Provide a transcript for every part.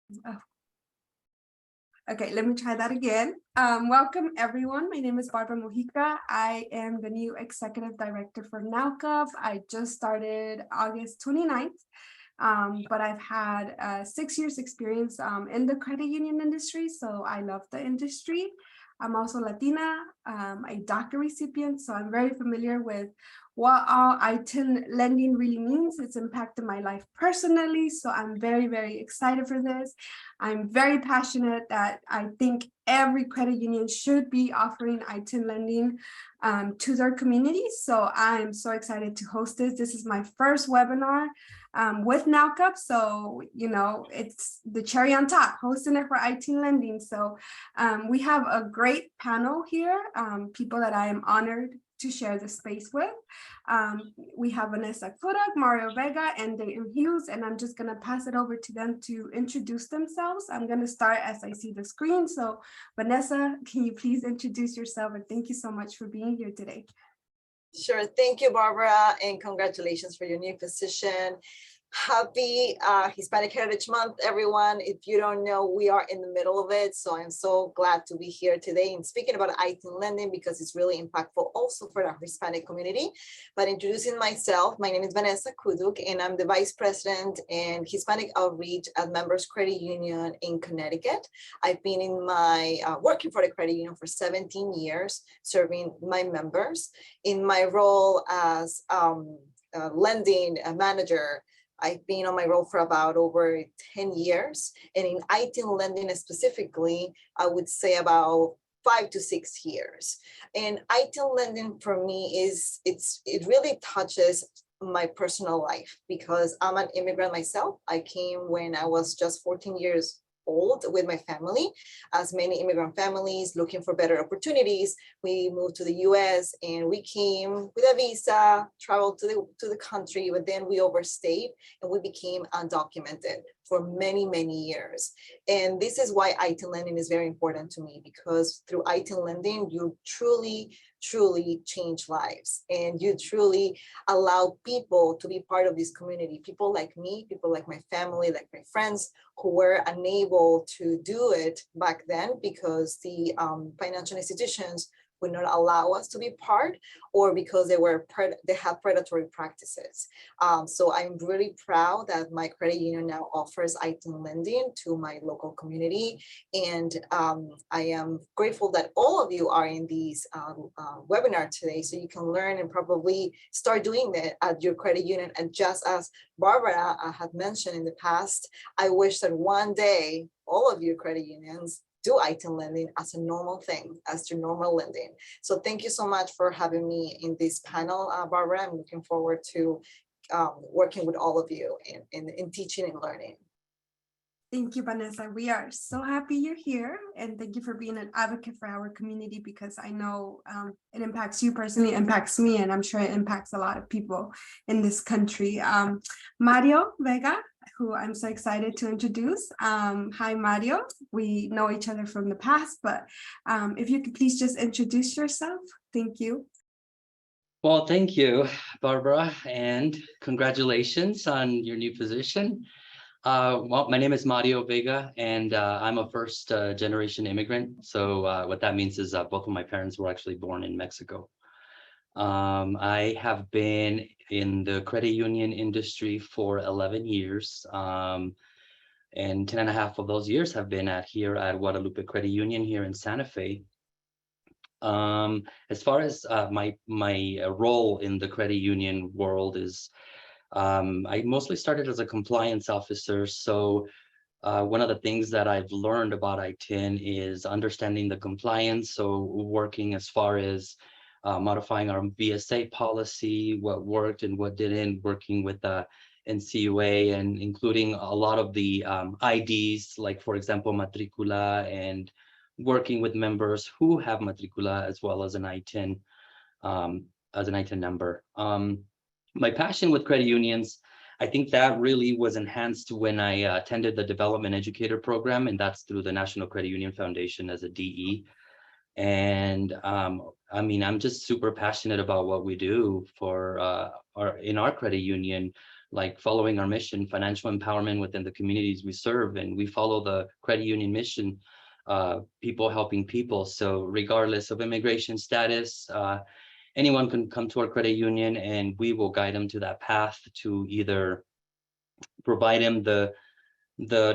Oh. Okay, let me try that again. Welcome everyone. My name is Barbara Mojica. I am the new executive director for NLCUP. I just started August 29th, but I've had 6 years experience in the credit union industry, so I love the industry. I'm also Latina, a DACA recipient, so I'm very familiar with what all ITIN lending really means. It's impacted my life personally, so I'm very, very excited for this. I'm very passionate that I think every credit union should be offering ITIN lending to their communities. So I'm so excited to host this. This is my first webinar with NLCUP. So, you know, it's the cherry on top, hosting it for ITIN lending. So we have a great panel here, people that I am honored to share the space with. We have Vanessa, Kudok, Mario Vega, and Dayton Hughes, and I'm just gonna pass it over to them to introduce themselves. I'm gonna start as I see the screen. So Vanessa, can you please introduce yourself? And thank you so much for being here today. Sure, thank you, Barbara, and congratulations for your new position. Happy Hispanic Heritage Month, everyone. If you don't know, we are in the middle of it. So I'm so glad to be here today and speaking about ITIN lending because it's really impactful also for our Hispanic community. But introducing myself, my name is Vanessa Kudok, and I'm the Vice President and Hispanic Outreach at Members Credit Union in Connecticut. I've been in my working for the credit union for 17 years, serving my members. In my role as lending manager, I've been on my role for about over 10 years. And in ITIN lending specifically, I would say about 5 to 6 years. And ITIN lending for me it really touches my personal life because I'm an immigrant myself. I came when I was just 14 years old with my family, as many immigrant families looking for better opportunities. We moved to the US and we came with a visa, traveled to the country, but then we overstayed and we became undocumented for many, many years. And this is why ITIN lending is very important to me, because through ITIN lending, you truly change lives and you truly allow people to be part of this community. People like me, people like my family, like my friends who were unable to do it back then because the financial institutions would not allow us to be part, or because they have predatory practices. So I'm really proud that my credit union now offers ITIN lending to my local community. And I am grateful that all of you are in these webinar today, so you can learn and probably start doing that at your credit union. And just as Barbara had mentioned in the past, I wish that one day all of your credit unions do ITIN lending as a normal thing, as your normal lending. So thank you so much for having me in this panel, Barbara. I'm looking forward to working with all of you in teaching and learning. Thank you, Vanessa. We are so happy you're here, and thank you for being an advocate for our community, because I know it impacts you personally, it impacts me, and I'm sure it impacts a lot of people in this country. Mario Vega, who I'm so excited to introduce. Hi, Mario. We know each other from the past, but if you could please just introduce yourself. Thank you. Well, thank you, Barbara, and congratulations on your new position. Well, my name is Mario Vega, and I'm a first generation immigrant. So what that means is both of my parents were actually born in Mexico. I have been in the credit union industry for 11 years, and 10 and a half of those years have been here at Guadalupe Credit Union here in Santa Fe. As far as my role in the credit union world is, I mostly started as a compliance officer. So one of the things that I've learned about ITIN is understanding the compliance. So working as far as modifying our VSA policy, what worked and what didn't, working with the NCUA, and including a lot of the IDs, like for example, matricula, and working with members who have matricula as well as an ITIN number. My passion with credit unions, I think that really was enhanced when I attended the Development Educator Program, and that's through the National Credit Union Foundation as a DE. And I mean, I'm just super passionate about what we do for in our credit union, like following our mission, financial empowerment within the communities we serve, and we follow the credit union mission, people helping people. So regardless of immigration status, anyone can come to our credit union and we will guide them to that path to either provide them the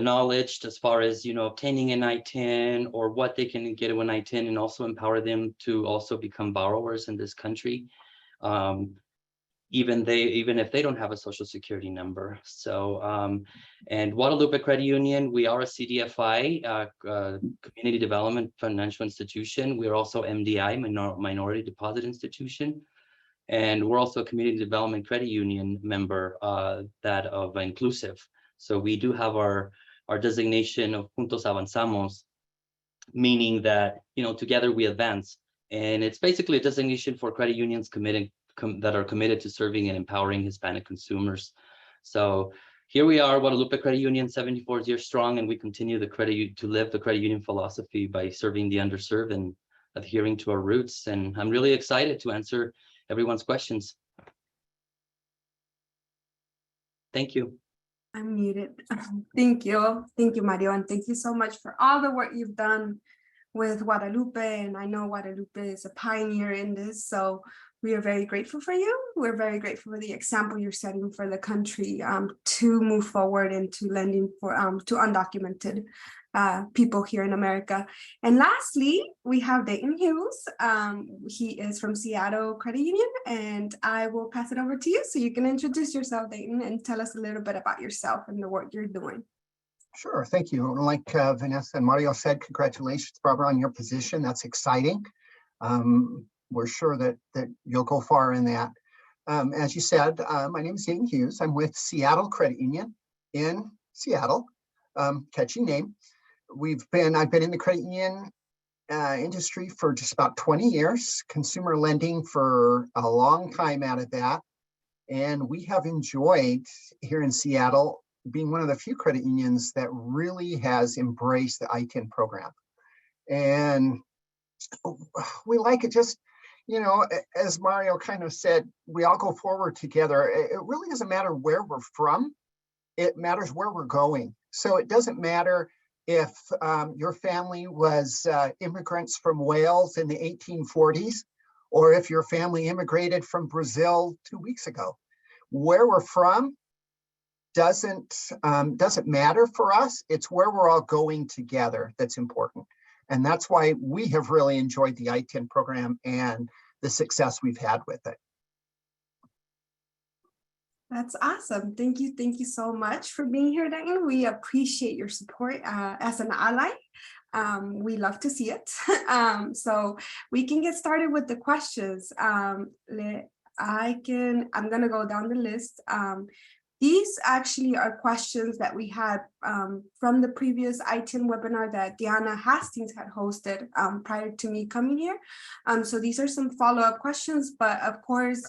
knowledge as far as, you know, obtaining an ITIN or what they can get an ITIN, and also empower them to also become borrowers in this country. Even if they don't have a social security number. So, and Guadalupe Credit Union, we are a CDFI, Community Development Financial Institution. We're also MDI, Minority Deposit Institution. And we're also a Community Development Credit Union member, that of Inclusive. So we do have our designation of Juntos Avanzamos, meaning that, you know, together we advance. And it's basically a designation for credit unions that are committed to serving and empowering Hispanic consumers. So here we are, Guadalupe Credit Union, 74 years strong, and we continue to live the credit union philosophy by serving the underserved and adhering to our roots. And I'm really excited to answer everyone's questions. Thank you. I'm muted. Thank you, Mario, and thank you so much for all the work you've done with Guadalupe. And I know Guadalupe is a pioneer in this, so we are very grateful for you. We're very grateful for the example you're setting for the country to move forward into lending for to undocumented people here in America. And lastly, we have Dayton Hughes. He is from Seattle Credit Union, and I will pass it over to you so you can introduce yourself, Dayton, and tell us a little bit about yourself and the work you're doing. Sure, thank you. Like Vanessa and Mario said, congratulations, Barbara, on your position. That's exciting. We're sure that you'll go far in that. As you said, my name is Dayton Hughes. I'm with Seattle Credit Union in Seattle. Catchy name. I've been in the credit union industry for just about 20 years, consumer lending for a long time out of that. And we have enjoyed here in Seattle being one of the few credit unions that really has embraced the ITIN program. And we like it just, you know, as Mario kind of said, we all go forward together. It really doesn't matter where we're from. It matters where we're going. So it doesn't matter if your family was immigrants from Wales in the 1840s, or if your family immigrated from Brazil 2 weeks ago. Where we're from doesn't matter for us. It's where we're all going together that's important. And that's why we have really enjoyed the ITIN program and the success we've had with it. That's awesome. Thank you so much for being here, Dayton. We appreciate your support as an ally. We love to see it. So we can get started with the questions. I'm gonna go down the list. These actually are questions that we had from the previous ITIN webinar that Diana Hastings had hosted prior to me coming here. So these are some follow-up questions, but of course,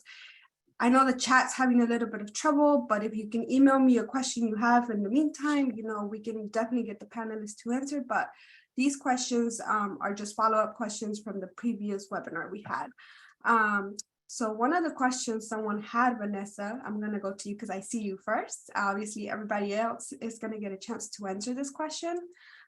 I know the chat's having a little bit of trouble, but if you can email me a question you have in the meantime, you know, we can definitely get the panelists to answer, but these questions are just follow-up questions from the previous webinar we had. So one of the questions someone had, Vanessa, I'm going to go to you because I see you first. Obviously, everybody else is going to get a chance to answer this question.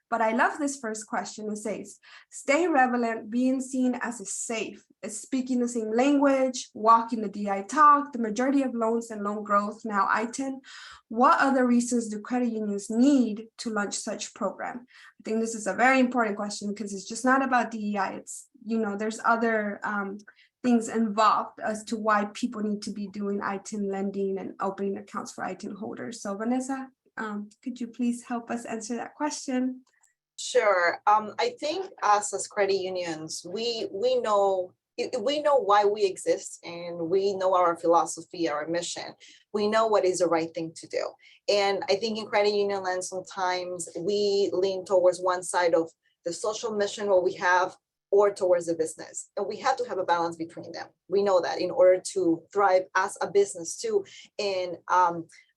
But I love this first question. It says, stay relevant, being seen as a safe, is speaking the same language, walking the DI talk, the majority of loans and loan growth, now ITIN. What other reasons do credit unions need to launch such program? I think this is a very important question because it's just not about DEI. It's, you know, there's other things involved as to why people need to be doing ITIN lending and opening accounts for ITIN holders. So Vanessa, could you please help us answer that question? Sure. I think us as credit unions, we know why we exist, and we know our philosophy, our mission. We know what is the right thing to do. And I think in credit union land, sometimes we lean towards one side of the social mission, what we have, or towards the business. And we have to have a balance between them. We know that in order to thrive as a business too, and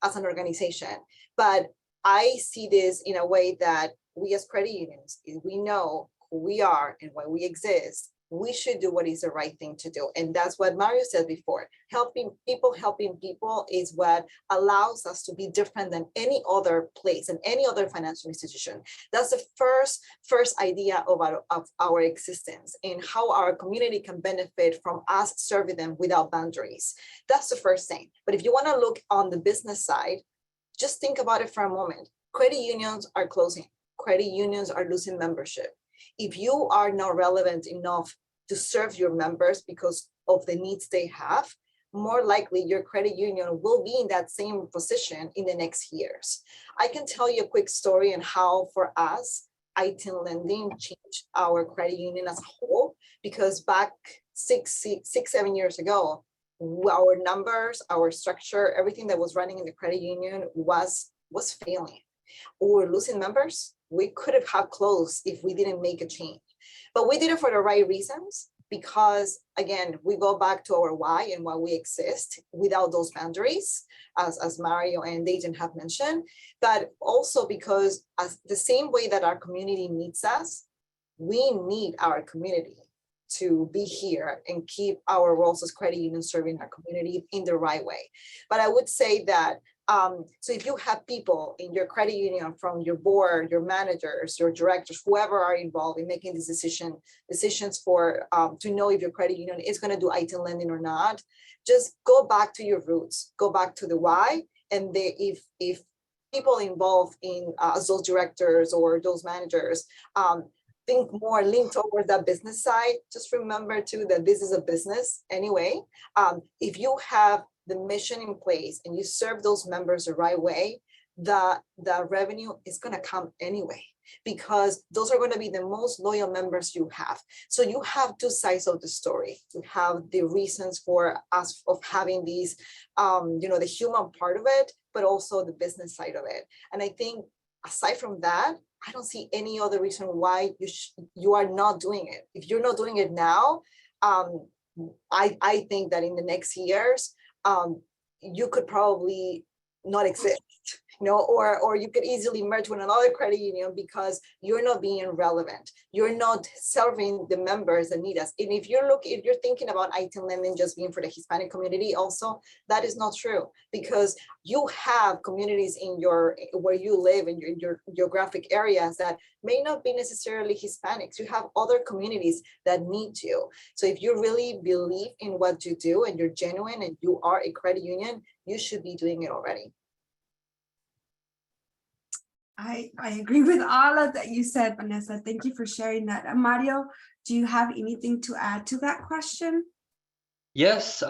as an organization. But I see this in a way that we as credit unions, we know who we are and why we exist. we should do what is the right thing to do. And that's what Mario said before. Helping people is what allows us to be different than any other place and any other financial institution. That's the first idea of our existence and how our community can benefit from us serving them without boundaries. That's the first thing. But if you want to look on the business side, just think about it for a moment. Credit unions are closing. Credit unions are losing membership. If you are not relevant enough to serve your members because of the needs they have, more likely your credit union will be in that same position in the next years. I can tell you a quick story on how for us, ITIN lending changed our credit union as a whole, because back 7 years ago, our numbers, our structure, everything that was running in the credit union was failing. We were losing members. We could have closed if we didn't make a change, but we did it for the right reasons, because again, we go back to our why and why we exist without those boundaries, as Mario and Dayton have mentioned, but also because as the same way that our community needs us, we need our community to be here and keep our roles as credit union serving our community in the right way. But I would say that so if you have people in your credit union, from your board, your managers, your directors, whoever are involved in making these decisions for to know if your credit union is going to do ITIN lending or not, just go back to your roots, go back to the why. And if people involved in as those directors or those managers think more lean towards that business side, just remember too that this is a business anyway. If you have the mission in place and you serve those members the right way, the revenue is going to come anyway, because those are going to be the most loyal members you have. So you have two sides of the story. You have the reasons for us of having these, the human part of it, but also the business side of it. And I think aside from that, I don't see any other reason why you are not doing it. If you're not doing it now, I think that in the next years, you could probably not exist, or you could easily merge with another credit union because you're not being relevant. You're not serving the members that need us. And if you're thinking about ITIN lending just being for the Hispanic community also, that is not true, because you have communities in where you live in your geographic areas that may not be necessarily Hispanics. You have other communities that need you. So if you really believe in what you do and you're genuine and you are a credit union, you should be doing it already. I agree with all of that you said, Vanessa. Thank you for sharing that. Mario, do you have anything to add to that question? Yes,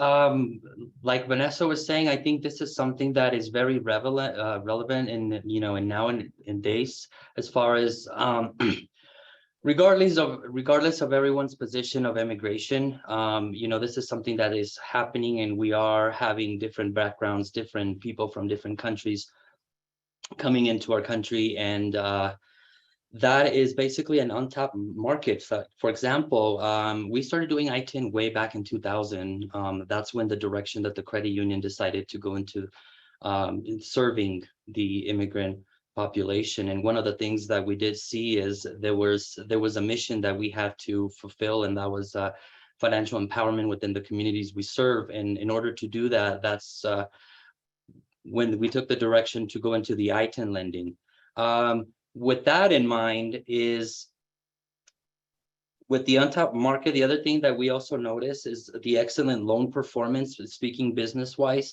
like Vanessa was saying, I think this is something that is very relevant in days, as far as regardless of everyone's position of immigration. This is something that is happening, and we are having different backgrounds, different people from different countries coming into our country, and that is basically an untapped market. For example, we started doing ITIN way back in 2000. That's when the direction that the credit union decided to go into serving the immigrant population. And one of the things that we did see is there was a mission that we had to fulfill, and that was financial empowerment within the communities we serve. And in order to do that, that's when we took the direction to go into the ITIN lending. With that in mind, is with the untapped market, the other thing that we also notice is the excellent loan performance. Speaking business-wise,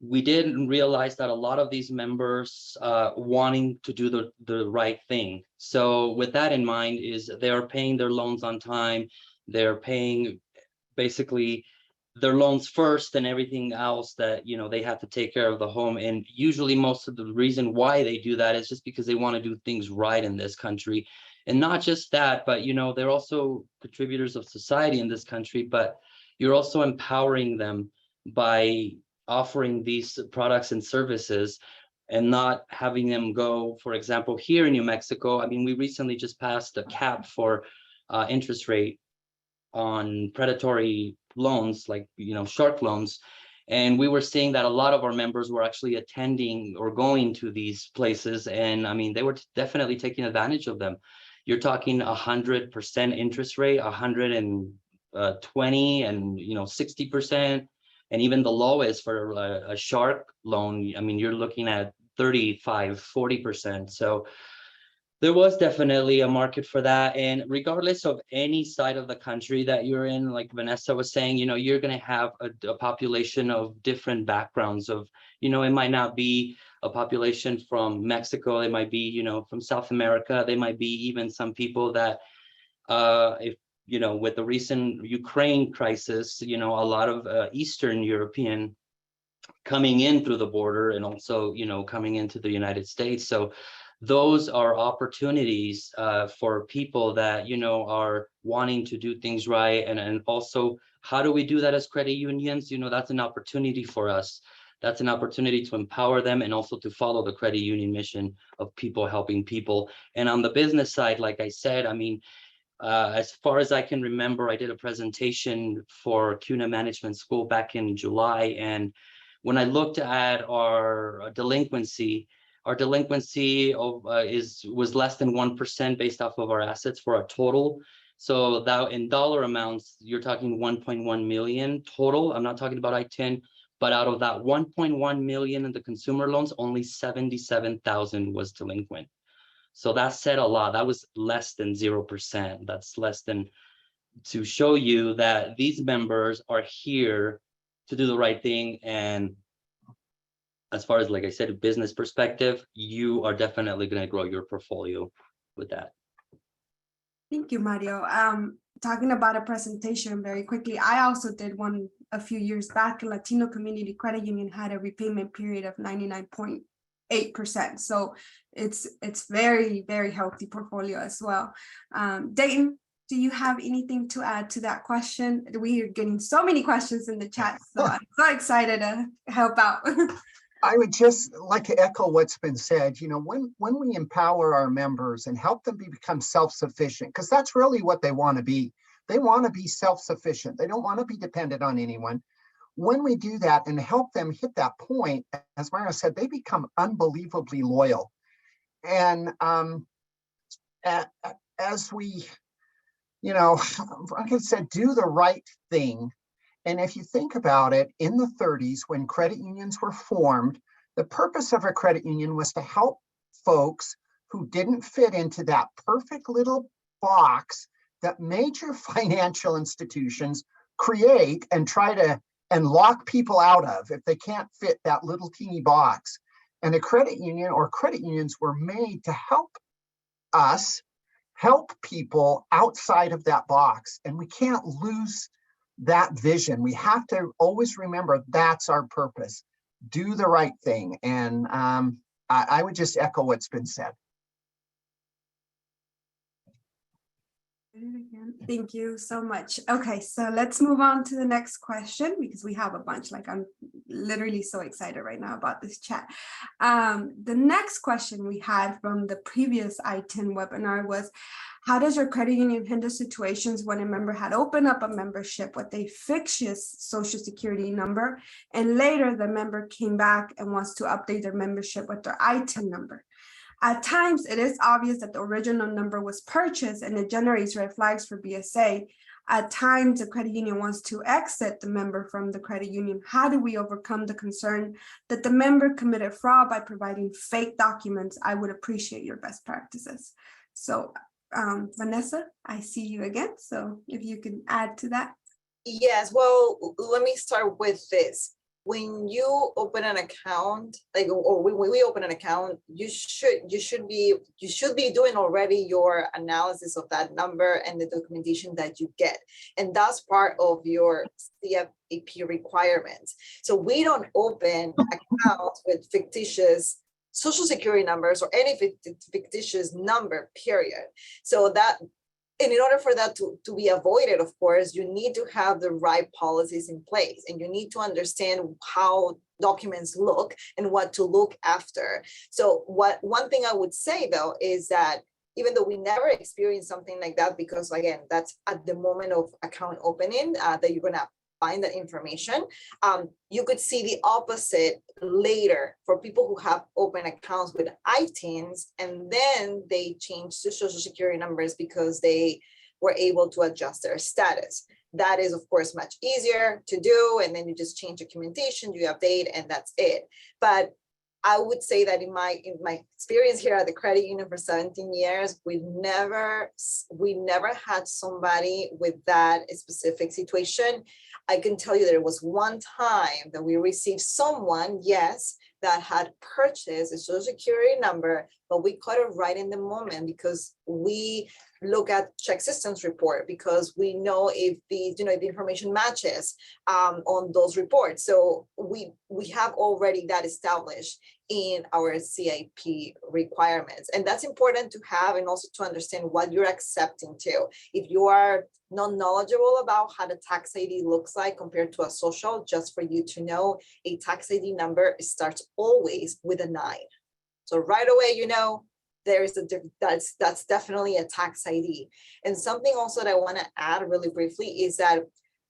we did realize that a lot of these members wanting to do the right thing. So with that in mind, is they are paying their loans on time. They're paying basically their loans first, and everything else that they have to take care of the home. And usually most of the reason why they do that is just because they want to do things right in this country. And not just that, but they're also contributors of society in this country, but you're also empowering them by offering these products and services, and not having them go, for example, here in New Mexico. I mean, we recently just passed a cap for interest rate on predatory loans, like shark loans, and we were seeing that a lot of our members were actually attending or going to these places, and I mean, they were definitely taking advantage of them. you're talking 100% interest rate, 120 and 60%. And even the lowest for a shark loan, I mean, you're looking at 35, 40%. So there was definitely a market for that. And regardless of any side of the country that you're in, like Vanessa was saying, you're going to have a population of different backgrounds of, it might not be a population from Mexico. It might be, from South America. They might be even some people that, if, with the recent Ukraine crisis, a lot of Eastern European coming in through the border and also, coming into the United States. So those are opportunities for people that, are wanting to do things right. And also, how do we do that as credit unions? That's an opportunity for us. That's an opportunity to empower them and also to follow the credit union mission of people helping people. And on the business side, like I said, I mean, as far as I can remember, I did a presentation for CUNA Management School back in July. And when I looked at our delinquency was less than 1% based off of our assets for our total. So that in dollar amounts, you're talking 1.1 million total. I'm not talking about ITIN, but out of that 1.1 million in the consumer loans, only 77,000 was delinquent. So that said a lot. That was less than 0%. That's less than, to show you that these members are here to do the right thing. And as far as, like I said, a business perspective, you are definitely going to grow your portfolio with that. Thank you, Mario. Talking about a presentation very quickly, I also did one a few years back. A Latino Community Credit Union had a repayment period of 99.8%. So it's very, very healthy portfolio as well. Dayton, do you have anything to add to that question? We are getting so many questions in the chat, so I'm so excited to help out. I would just like to echo what's been said. When we empower our members and help them become self-sufficient, because that's really what they want to be. They want to be self-sufficient. They don't want to be dependent on anyone. When we do that and help them hit that point, as Mario said, they become unbelievably loyal. And as we, like I said, do the right thing. And if you think about it, in the 30s, when credit unions were formed, the purpose of a credit union was to help folks who didn't fit into that perfect little box that major financial institutions create and try to lock people out of if they can't fit that little teeny box. And a credit union or credit unions were made to help us help people outside of that box. And we can't lose that vision. We have to always remember that's our purpose. Do the right thing. And I would just echo what's been said. Thank you so much. Okay, so let's move on to the next question because we have a bunch. Like, I'm literally so excited right now about this chat. The next question we had from the previous ITIN webinar was, how does your credit union handle situations when a member had opened up a membership with a fictitious social security number and later the member came back and wants to update their membership with their ITIN number? At times, it is obvious that the original number was purchased and it generates red flags for BSA. At times, the credit union wants to exit the member from the credit union. How do we overcome the concern that the member committed fraud by providing fake documents? I would appreciate your best practices. So, Vanessa, I see you again. So if you can add to that. Yes, well, let me start with this. When you open an account, or when we open an account, you should be doing already your analysis of that number and the documentation that you get, and that's part of your CFAP requirements. So we don't open accounts with fictitious social security numbers or any fictitious number, period. So that, and in order for that to be avoided, of course, you need to have the right policies in place, and you need to understand how documents look and what to look after. So one thing I would say though is that even though we never experienced something like that, because again, that's at the moment of account opening that you're gonna find that information. You could see the opposite later for people who have open accounts with ITINs, and then they change to social security numbers because they were able to adjust their status. That is, of course, much easier to do. And then you just change documentation, you update, and that's it. But I would say that in my experience here at the credit union for 17 years, we never had somebody with that specific situation. I can tell you there was one time that we received someone, yes, that had purchased a social security number, but we caught it right in the moment because we look at check systems report, because we know if the information matches on those reports. So we have already that established in our CIP requirements. And that's important to have, and also to understand what you're accepting too. If you are not knowledgeable about how the tax ID looks like compared to a social, just for you to know, a tax ID number starts always with a 9. So right away, you know, there is that's definitely a tax ID. And something also that I want to add really briefly is that,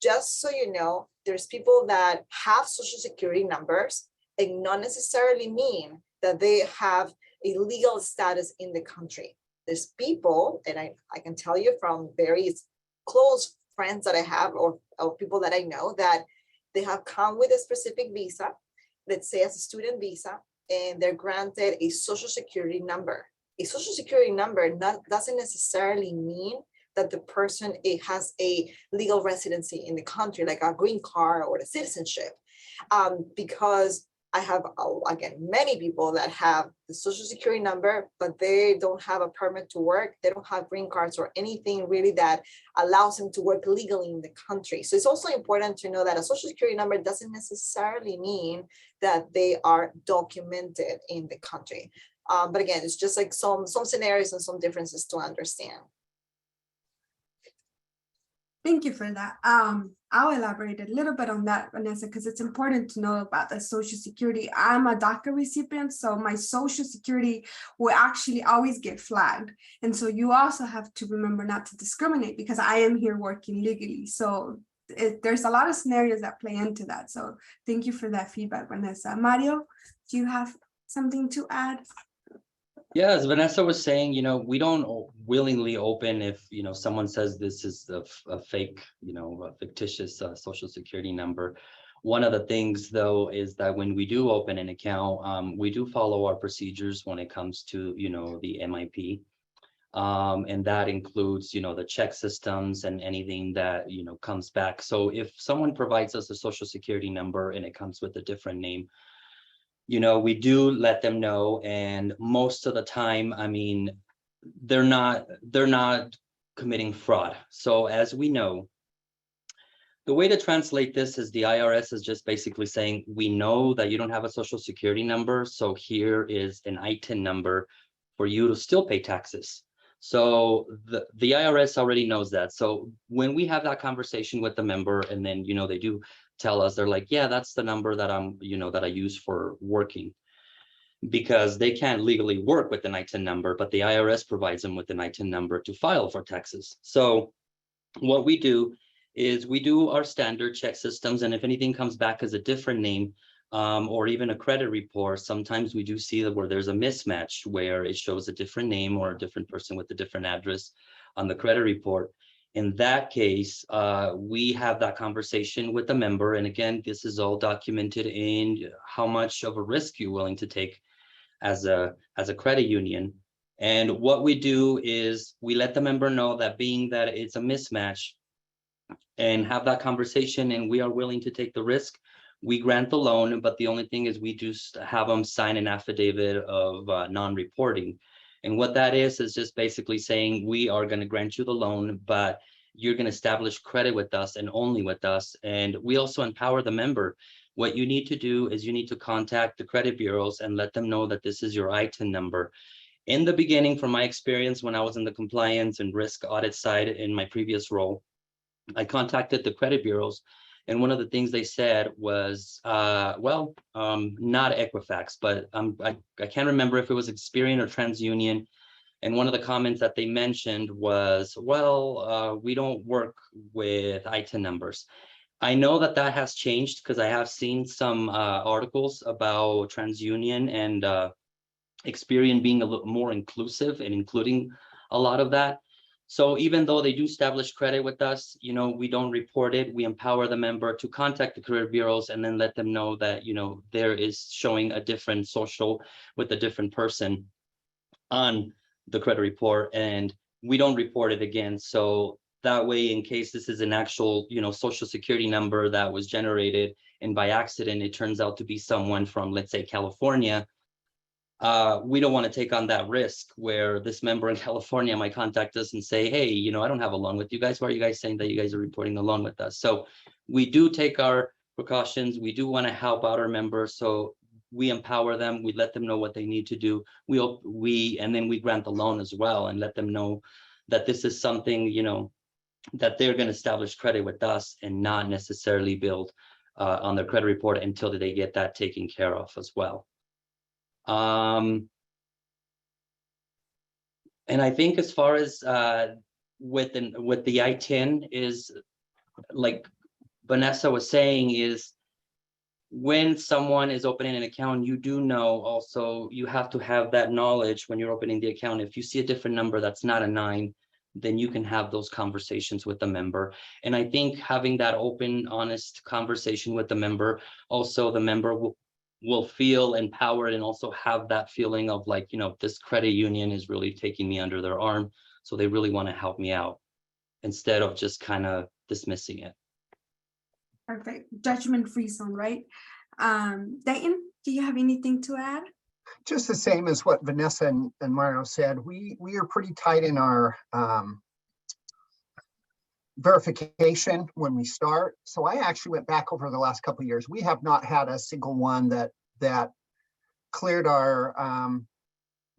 just so you know, there's people that have social security numbers and not necessarily mean that they have a legal status in the country. There's people, and I can tell you from very close friends that I have, or people that I know, that they have come with a specific visa, let's say as a student visa, and they're granted a social security number. A social security number doesn't necessarily mean that the person has a legal residency in the country, like a green card or a citizenship, because I have, again, many people that have the social security number, but they don't have a permit to work. They don't have green cards or anything really that allows them to work legally in the country. So it's also important to know that a social security number doesn't necessarily mean that they are documented in the country. But again, it's just like some scenarios and some differences to understand. Thank you for that. I'll elaborate a little bit on that, Vanessa, because it's important to know about the Social Security. I'm a DACA recipient, so my Social Security will actually always get flagged. And so you also have to remember not to discriminate, because I am here working legally. So there's a lot of scenarios that play into that. So thank you for that feedback, Vanessa. Mario, do you have something to add? Yeah, as Vanessa was saying, you know, we don't willingly open if, you know, someone says this is a fake, you know, a fictitious social security number. One of the things, though, is that when we do open an account, we do follow our procedures when it comes to, you know, the MIP. And that includes, you know, the check systems and anything that, you know, comes back. So if someone provides us a social security number and it comes with a different name, you know, we do let them know. And most of the time, I mean, they're not committing fraud. So as we know, the way to translate this is the IRS is just basically saying, we know that you don't have a social security number, so here is an ITIN number for you to still pay taxes. So the IRS already knows that. So when we have that conversation with the member, and then, you know, they do tell us, they're like, yeah, that's the number that I'm, you know, that I use for working, because they can't legally work with an ITIN number, but the IRS provides them with an ITIN number to file for taxes. So what we do is we do our standard check systems, and if anything comes back as a different name, or even a credit report, sometimes we do see that where there's a mismatch where it shows a different name or a different person with a different address on the credit report. In that case, we have that conversation with the member. And again, this is all documented in how much of a risk you're willing to take as a credit union. And what we do is we let the member know that being that it's a mismatch, and have that conversation, and we are willing to take the risk, we grant the loan. But the only thing is we just have them sign an affidavit of non-reporting. And what that is just basically saying, we are going to grant you the loan, but you're going to establish credit with us and only with us. And we also empower the member. What you need to do is you need to contact the credit bureaus and let them know that this is your ITIN number. In the beginning, from my experience, when I was in the compliance and risk audit side in my previous role, I contacted the credit bureaus. And one of the things they said was, not Equifax, but I can't remember if it was Experian or TransUnion. And one of the comments that they mentioned was, well, we don't work with ITIN numbers. I know that that has changed because I have seen some articles about TransUnion and Experian being a little more inclusive and including a lot of that. So even though they do establish credit with us, you know, we don't report it. We empower the member to contact the credit bureaus and then let them know that, you know, there is showing a different social with a different person on the credit report, and we don't report it again. So that way, in case this is an actual, you know, social security number that was generated and by accident, it turns out to be someone from, let's say, California, we don't want to take on that risk where this member in California might contact us and say, hey, you know, I don't have a loan with you guys. Why are you guys saying that you guys are reporting the loan with us? So we do take our precautions. We do want to help out our members. So we empower them. We let them know what they need to do. And then we grant the loan as well and let them know that this is something, you know, that they're going to establish credit with us and not necessarily build on their credit report until they get that taken care of as well. And I think as far as with the ITIN is, like Vanessa was saying, is when someone is opening an account, you do know also you have to have that knowledge when you're opening the account. If you see a different number that's not a 9, then you can have those conversations with the member. And I think having that open, honest conversation with the member, also the member will feel empowered and also have that feeling of like, you know, this credit union is really taking me under their arm. So they really want to help me out instead of just kind of dismissing it. Perfect. Judgment-free zone, right? Dayton, do you have anything to add? Just the same as what Vanessa and Mario said, we are pretty tight in our verification when we start. So I actually went back over the last couple of years. We have not had a single one that cleared our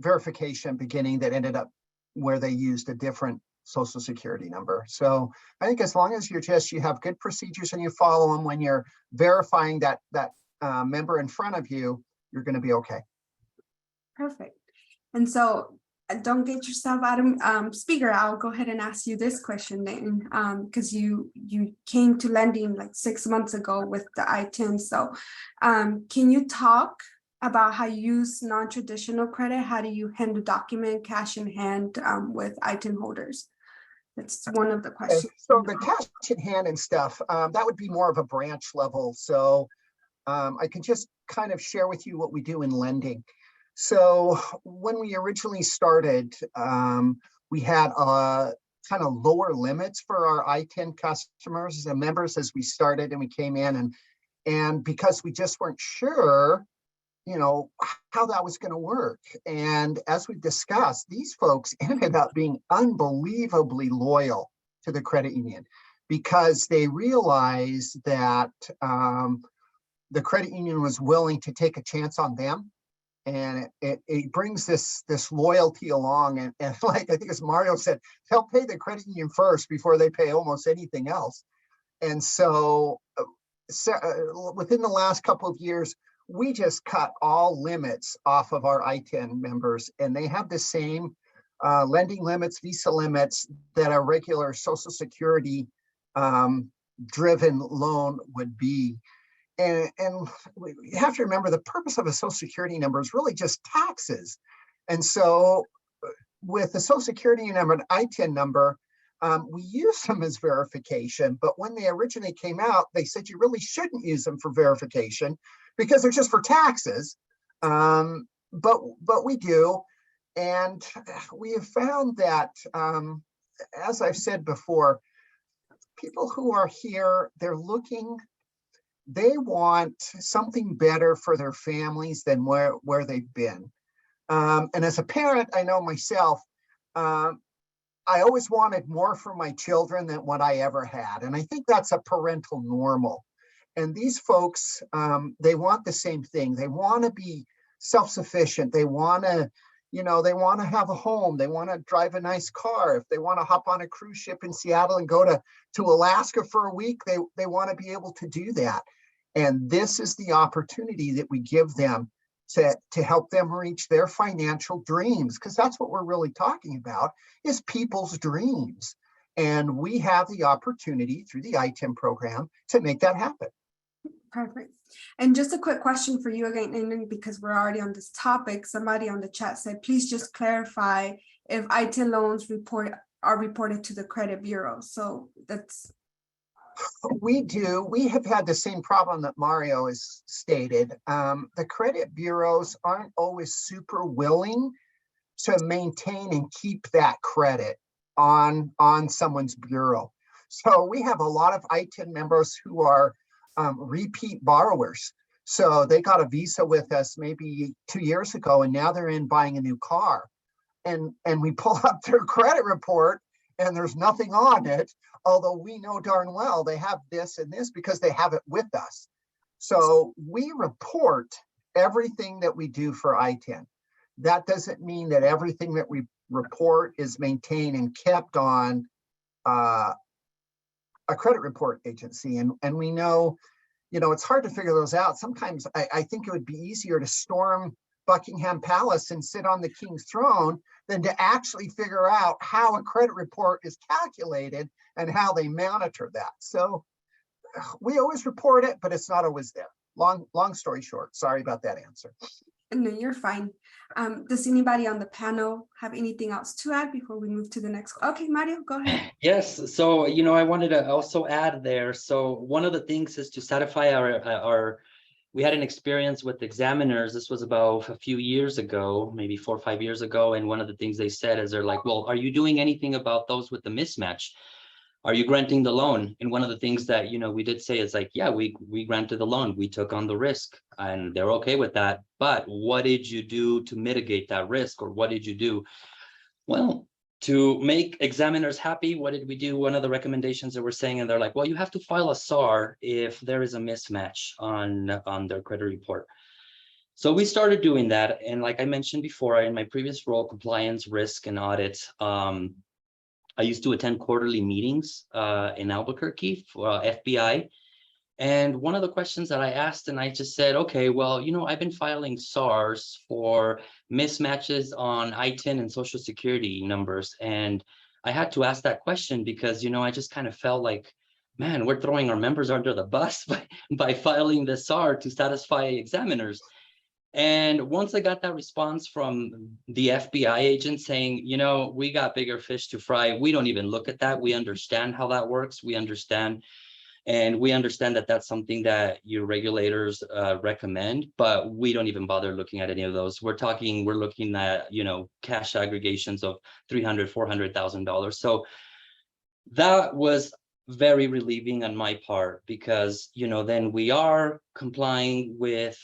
verification beginning that ended up where they used a different social security number. So I think as long as you have good procedures and you follow them when you're verifying that member in front of you, you're going to be okay. Perfect. And so don't get yourself out of speaker. I'll go ahead and ask you this question, Dayton, because you came to lending like 6 months ago with the ITIN. So can you talk about how you use non-traditional credit? How do you handle document cash in hand with ITIN holders? That's one of the questions. So the cash in hand and stuff, that would be more of a branch level. So I can just kind of share with you what we do in lending. So when we originally started, we had kind of lower limits for our ITIN customers and members as we started and we came in, and because we just weren't sure, you know, how that was going to work. And as we discussed, these folks ended up being unbelievably loyal to the credit union because they realized that the credit union was willing to take a chance on them. And it brings this loyalty along. And like I think as Mario said, they'll pay the credit union first before they pay almost anything else. And so within the last couple of years, we just cut all limits off of our ITIN members, and they have the same lending limits, visa limits that a regular Social Security driven loan would be. And you have to remember the purpose of a Social Security number is really just taxes. And so with the Social Security number, an ITIN number, we use them as verification. But when they originally came out, they said you really shouldn't use them for verification because they're just for taxes. But we do. And we have found that, as I've said before, people who are here, they want something better for their families than where they've been. And as a parent, I know myself, I always wanted more for my children than what I ever had. And I think that's a parental normal. And these folks, they want the same thing. They want to be self-sufficient. They want to, they want to have a home. They want to drive a nice car. If they want to hop on a cruise ship in Seattle and go to Alaska for a week, they want to be able to do that. And this is the opportunity that we give them to help them reach their financial dreams, because that's what we're really talking about, is people's dreams. And we have the opportunity through the ITIN program to make that happen. Perfect. And just a quick question for you again, and because we're already on this topic, somebody on the chat said, please just clarify if ITIN loans are reported to the credit bureau. So that's. We do. We have had the same problem that Mario has stated. The credit bureaus aren't always super willing to maintain and keep that credit on someone's bureau. So we have a lot of ITIN members who are repeat borrowers. So they got a visa with us maybe 2 years ago, and now they're in buying a new car. And we pull up their credit report and there's nothing on it, although we know darn well they have this and this because they have it with us. So we report everything that we do for ITIN. That doesn't mean that everything that we report is maintained and kept on a credit report agency. And we know, it's hard to figure those out. Sometimes I think it would be easier to storm Buckingham Palace and sit on the king's throne than to actually figure out how a credit report is calculated and how they monitor that. So we always report it, but it's not always there. Long story short, sorry about that answer. No, you're fine. Does anybody on the panel have anything else to add before we move to the next? Okay, Mario, go ahead. Yes, so I wanted to also add there. So one of the things is to satisfy our we had an experience with examiners. This was about a few years ago, maybe 4 or 5 years ago. And one of the things they said is they're like, well, are you doing anything about those with the mismatch? Are you granting the loan? And one of the things that, we did say is like, yeah, we granted the loan, we took on the risk and they're okay with that. But what did you do to mitigate that risk? Or what did you do? Well, to make examiners happy, what did we do? One of the recommendations that we're saying, and they're like, well, you have to file a SAR if there is a mismatch on their credit report. So we started doing that. And like I mentioned before, in my previous role, compliance, risk, and audit, I used to attend quarterly meetings in Albuquerque for FBI. And one of the questions that I asked, and I just said, okay, well, I've been filing SARs for mismatches on ITIN and Social Security numbers. And I had to ask that question because, I just kind of felt like, man, we're throwing our members under the bus by filing the SAR to satisfy examiners. And once I got that response from the FBI agent saying, we got bigger fish to fry, we don't even look at that. We understand how that works. We understand that that's something that your regulators recommend, but we don't even bother looking at any of those. We're looking at, cash aggregations of $300,000, $400,000. So that was very relieving on my part because, then we are complying with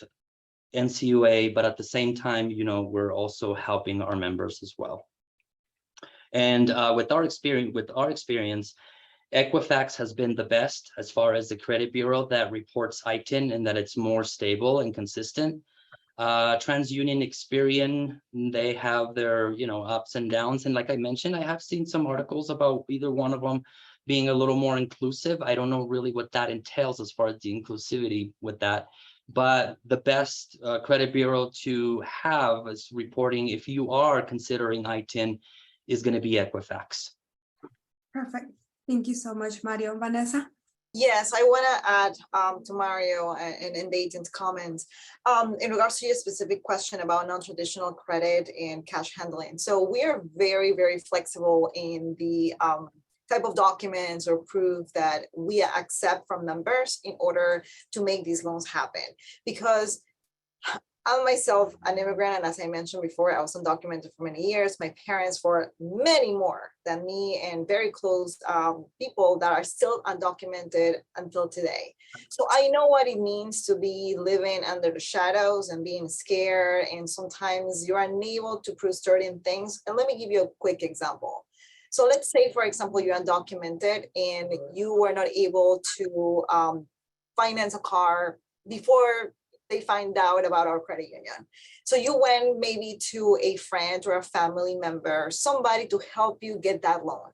NCUA, but at the same time, we're also helping our members as well. And with our experience, Equifax has been the best as far as the credit bureau that reports ITIN and that it's more stable and consistent. TransUnion, Experian, they have their, ups and downs. And like I mentioned, I have seen some articles about either one of them being a little more inclusive. I don't know really what that entails as far as the inclusivity with that. But the best credit bureau to have as reporting, if you are considering ITIN, is going to be Equifax. Perfect. Thank you so much, Mario. Vanessa? Yes, I want to add to Mario and Dayton's comments in regards to your specific question about non-traditional credit and cash handling. So we are very, very flexible in the type of documents or proof that we accept from members in order to make these loans happen. Because I'm myself an immigrant, and as I mentioned before, I was undocumented for many years. My parents for many more than me, and very close people that are still undocumented until today. So I know what it means to be living under the shadows and being scared, and sometimes you're unable to prove certain things. And let me give you a quick example. So let's say, for example, you're undocumented and you were not able to finance a car before they find out about our credit union. So you went maybe to a friend or a family member, somebody to help you get that loan,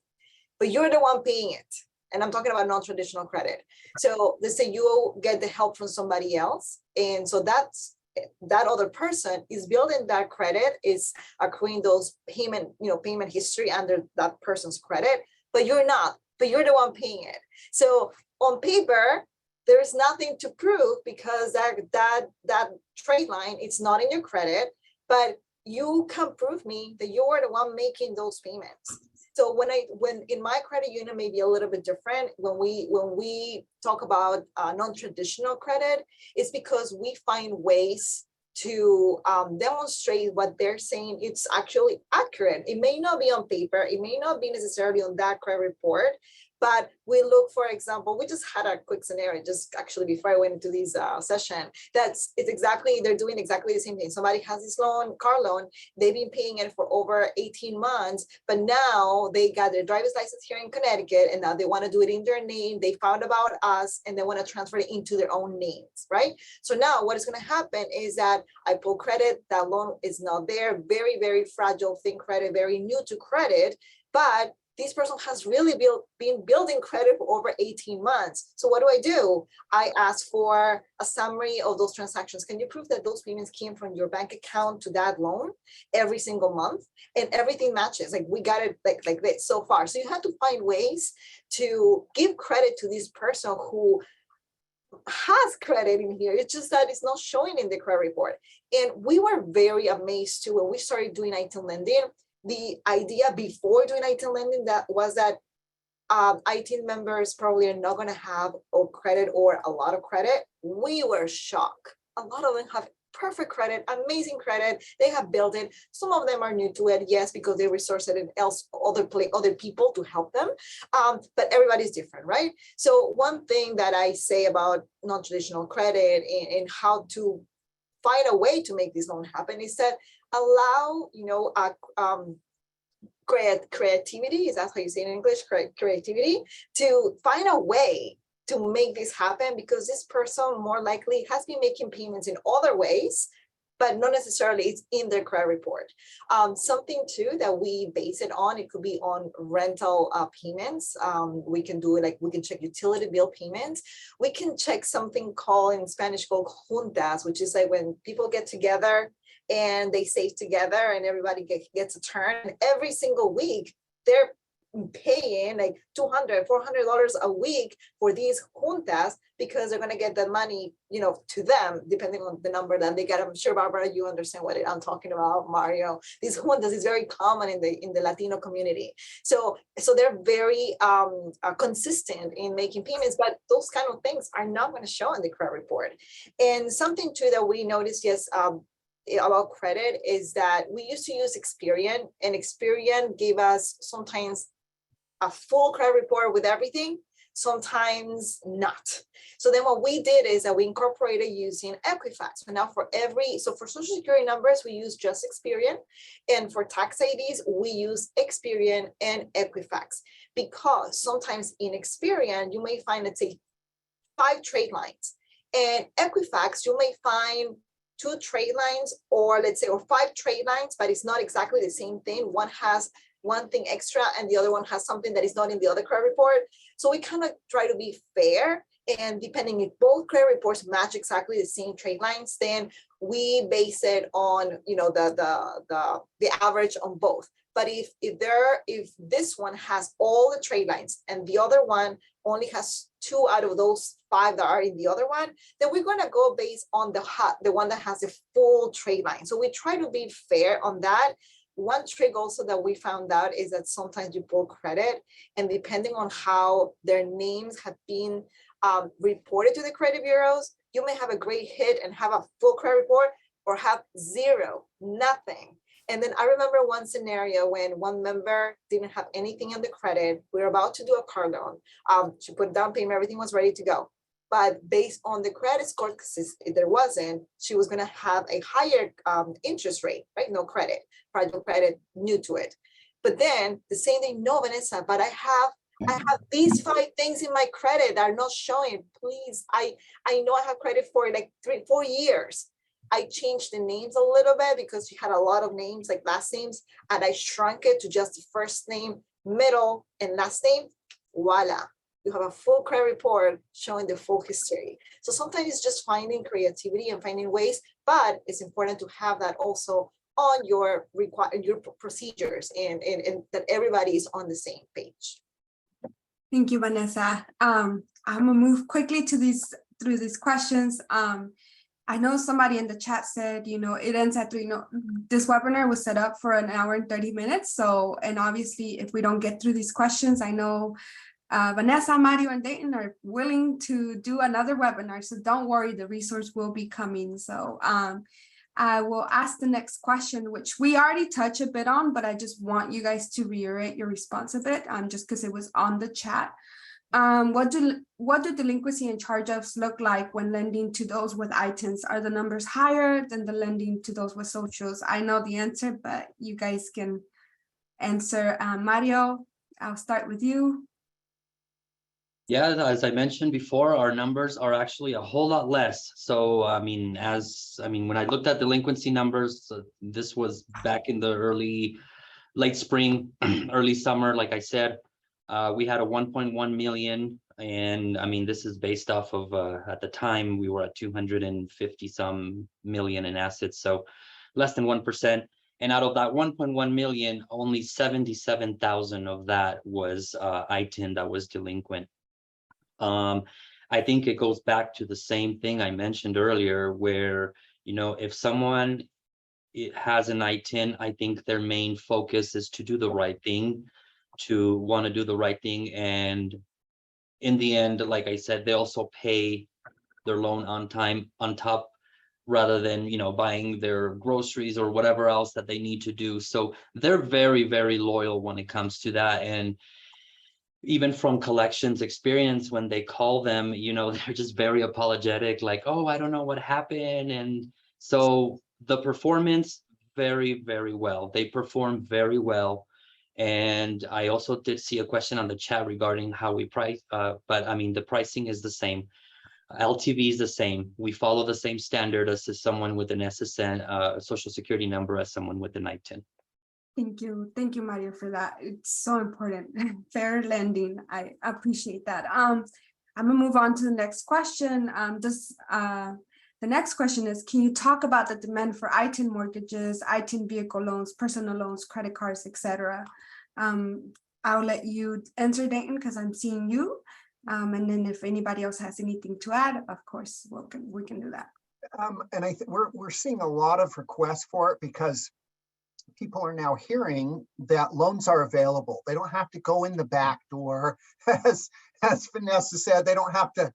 but you're the one paying it. And I'm talking about non-traditional credit. So let's say you get the help from somebody else. And so that other person is building that credit, is accruing those payment history under that person's credit. but you're not, but you're the one paying it. So on paper, there's nothing to prove because that trade line, it's not in your credit, but you can prove me that you are the one making those payments. So when in my credit union may be a little bit different, when we talk about non-traditional credit, it's because we find ways to demonstrate what they're saying it's actually accurate. It may not be on paper, it may not be necessarily on that credit report, but we look, for example, we just had a quick scenario just actually before I went into this session. It's exactly, they're doing exactly the same thing. Somebody has this loan, car loan, they've been paying it for over 18 months, but now they got their driver's license here in Connecticut and now they want to do it in their name. They found about us and they want to transfer it into their own names, right? So now what is going to happen is that I pull credit, that loan is not there, very, very fragile, thin credit, very new to credit, but this person has really been building credit for over 18 months. So what do? I ask for a summary of those transactions. Can you prove that those payments came from your bank account to that loan every single month? And everything matches, like we got it like this so far. So you have to find ways to give credit to this person who has credit in here. It's just that it's not showing in the credit report. And we were very amazed too when we started doing ITIN lending. The idea before doing ITIN lending was that ITIN members probably are not going to have credit or a lot of credit. We were shocked. A lot of them have perfect credit, amazing credit. They have built it. Some of them are new to it, yes, because they resourced it in other people to help them. But everybody's different, right? So one thing that I say about non-traditional credit and how to find a way to make this loan happen is that allow, creativity, is that how you say it in English? Creativity, to find a way to make this happen, because this person more likely has been making payments in other ways, but not necessarily it's in their credit report. Something too that we base it on, it could be on rental payments. We can do it like we can check utility bill payments. We can check something called in Spanish called juntas, which is like when people get together and they save together and everybody gets a turn. Every single week, they're paying like $200, $400 a week for these juntas because they're going to get the money, to them, depending on the number that they get. I'm sure, Barbara, you understand what I'm talking about, Mario. These juntas is very common in the Latino community. So they're very consistent in making payments, but those kind of things are not going to show in the credit report. And something too that we noticed, yes, about credit is that we used to use Experian, and Experian gave us sometimes a full credit report with everything, sometimes not. So then what we did is that we incorporated using Equifax. So now for Social Security numbers, we use just Experian. And for tax IDs, we use Experian and Equifax, because sometimes in Experian, you may find, let's say, 5 trade lines. And Equifax, you may find 2 trade lines, or let's say, or 5 trade lines, but it's not exactly the same thing. One has one thing extra and the other one has something that is not in the other credit report. So we kind of try to be fair, and depending if both credit reports match exactly the same trade lines, then we base it on, the average on both. But if this one has all the trade lines and the other one only has 2 out of those 5 that are in the other one, then we're going to go based on the one that has the full trade line. So we try to be fair on that. One trick also that we found out is that sometimes you pull credit, and depending on how their names have been reported to the credit bureaus, you may have a great hit and have a full credit report, or have 0, nothing. And then I remember one scenario when one member didn't have anything on the credit. We were about to do a car loan. She put down payment, everything was ready to go. But based on the credit score, because if there wasn't, she was going to have a higher interest rate, right? No credit, fragile credit, new to it. But then the same thing, no, Vanessa, but I have these 5 things in my credit that are not showing. Please, I know I have credit for like 3-4 years. I changed the names a little bit because she had a lot of names, like last names, and I shrunk it to just the first name, middle, and last name. Voila. You have a full credit report showing the full history. So sometimes it's just finding creativity and finding ways, but it's important to have that also on your procedures and that everybody is on the same page. Thank you, Vanessa. I'm gonna move quickly to through these questions. I know somebody in the chat said, it ends at 3. This webinar was set up for 1 hour and 30 minutes. So, and obviously, if we don't get through these questions, I know Vanessa, Mario, and Dayton are willing to do another webinar. So don't worry, the resource will be coming. So I will ask the next question, which we already touched a bit on, but I just want you guys to reiterate your response a bit, just because it was on the chat. What do delinquency and charge-offs look like when lending to those with ITINs? Are the numbers higher than the lending to those with socials? I know the answer, but you guys can answer. Mario, I'll start with you. Yeah, as I mentioned before, our numbers are actually a whole lot less. So, when I looked at delinquency numbers, this was back in the late spring, early summer, like I said, we had a 1.1 million. And this is based off of, at the time, we were at 250 some million in assets. So less than 1%. And out of that 1.1 million, only 77,000 of that was ITIN that was delinquent. I think it goes back to the same thing I mentioned earlier, where, if someone has an ITIN, I think their main focus is to do the right thing, to want to do the right thing. And in the end, like I said, they also pay their loan on time, on top, rather than, buying their groceries or whatever else that they need to do. So they're very, very loyal when it comes to that. And even from collections experience, when they call them, they're just very apologetic, like, oh, I don't know what happened. And so the performance, very, very well. They perform very well. And I also did see a question on the chat regarding how we price, but the pricing is the same. LTV is the same. We follow the same standard as someone with an SSN, social security number, as someone with an ITIN. Thank you, Mario, for that. It's so important. Fair lending. I appreciate that. I'm gonna move on to the next question. The next question is, can you talk about the demand for ITIN mortgages, ITIN vehicle loans, personal loans, credit cards, etc.? I'll let you answer, Dayton, because I'm seeing you. And then if anybody else has anything to add, of course, we can do that. And I think we're seeing a lot of requests for it because people are now hearing that loans are available. They don't have to go in the back door, as Vanessa said. They don't have to,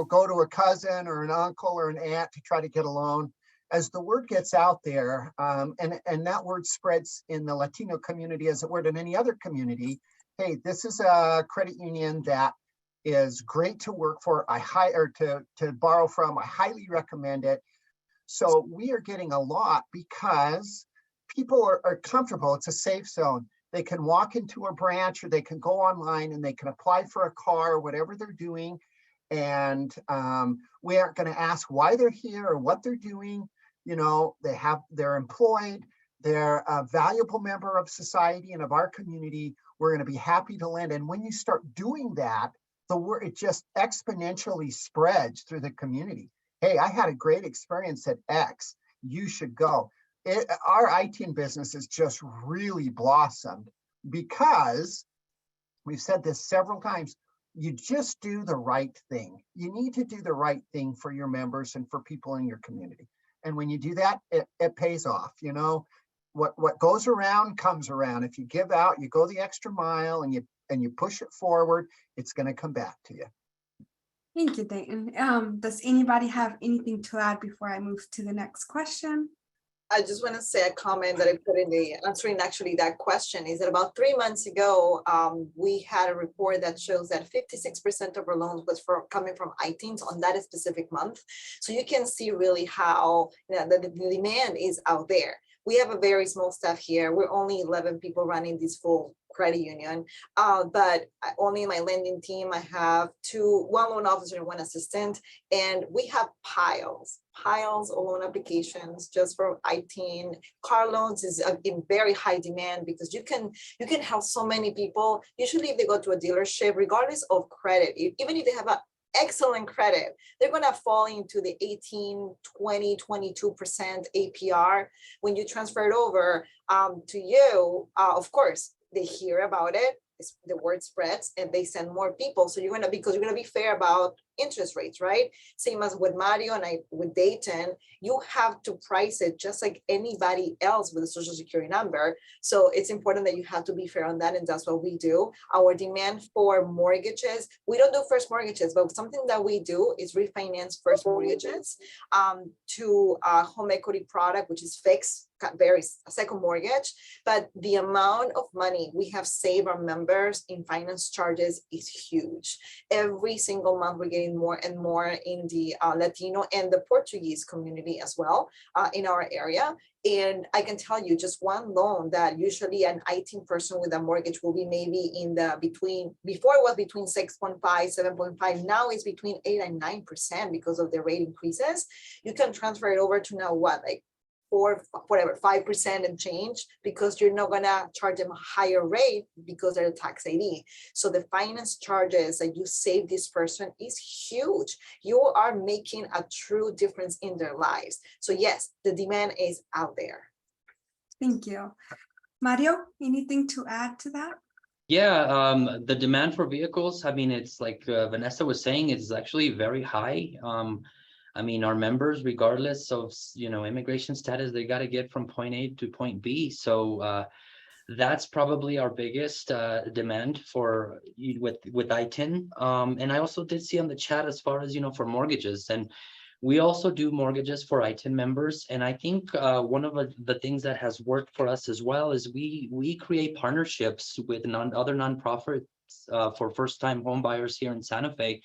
go to a cousin or an uncle or an aunt to try to get a loan. As the word gets out there, and that word spreads in the Latino community as it would in any other community, hey, this is a credit union that is great to work for. To borrow from. I highly recommend it. So we are getting a lot because people are comfortable. It's a safe zone. They can walk into a branch, or they can go online and they can apply for a car or whatever they're doing. And we aren't going to ask why they're here or what they're doing. They're employed. They're a valuable member of society and of our community. We're going to be happy to lend. And when you start doing that, it just exponentially spreads through the community. Hey, I had a great experience at X. You should go. Our ITIN business has just really blossomed because we've said this several times. You just do the right thing. You need to do the right thing for your members and for people in your community. And when you do that, it pays off. What goes around comes around. If you give out, you go the extra mile, and you push it forward, it's going to come back to you. Thank you, Dayton. Does anybody have anything to add before I move to the next question? I just want to say a comment that I put in the answering actually that question is that about 3 months ago, we had a report that shows that 56% of our loans was coming from ITINs on that specific month. So you can see really how the demand is out there. We have a very small staff here. We're only 11 people running this full credit union, but only in my lending team, I have one loan officer and one assistant, and we have piles of loan applications just for ITIN. Car loans is in very high demand because you can help so many people. Usually if they go to a dealership, regardless of credit, even if they have an excellent credit, they're going to fall into the 18, 20, 22% APR. When you transfer it over to you, of course, they hear about it. the word spreads and they send more people. So because you're gonna be fair about interest rates, right? Same as with Mario and with Dayton, you have to price it just like anybody else with a social security number. So it's important that you have to be fair on that, and that's what we do. Our demand for mortgages, we don't do first mortgages, but something that we do is refinance first mortgages to a home equity product, which is fixed, a second mortgage. But the amount of money we have saved our members in finance charges is huge. Every single month we're getting more and more in the Latino and the Portuguese community as well in our area. And I can tell you, just one loan that usually an ITIN person with a mortgage will be maybe in the before it was between 6.5, 7.5, now it's between 8 and 9% because of the rate increases. You can transfer it over to now what, like 5% and change, because you're not gonna charge them a higher rate because they're a tax ID. So the finance charges that you save this person is huge. You are making a true difference in their lives. So yes, the demand is out there. Thank you. Mario, anything to add to that? Yeah, the demand for vehicles, I mean, it's like Vanessa was saying, it's actually very high. I mean, our members, regardless of, immigration status, they got to get from point A to point B. So that's probably our biggest demand for with ITIN. And I also did see on the chat as far as, for mortgages, and we also do mortgages for ITIN members. And I think one of the things that has worked for us as well is we create partnerships with other nonprofits for first-time home buyers here in Santa Fe.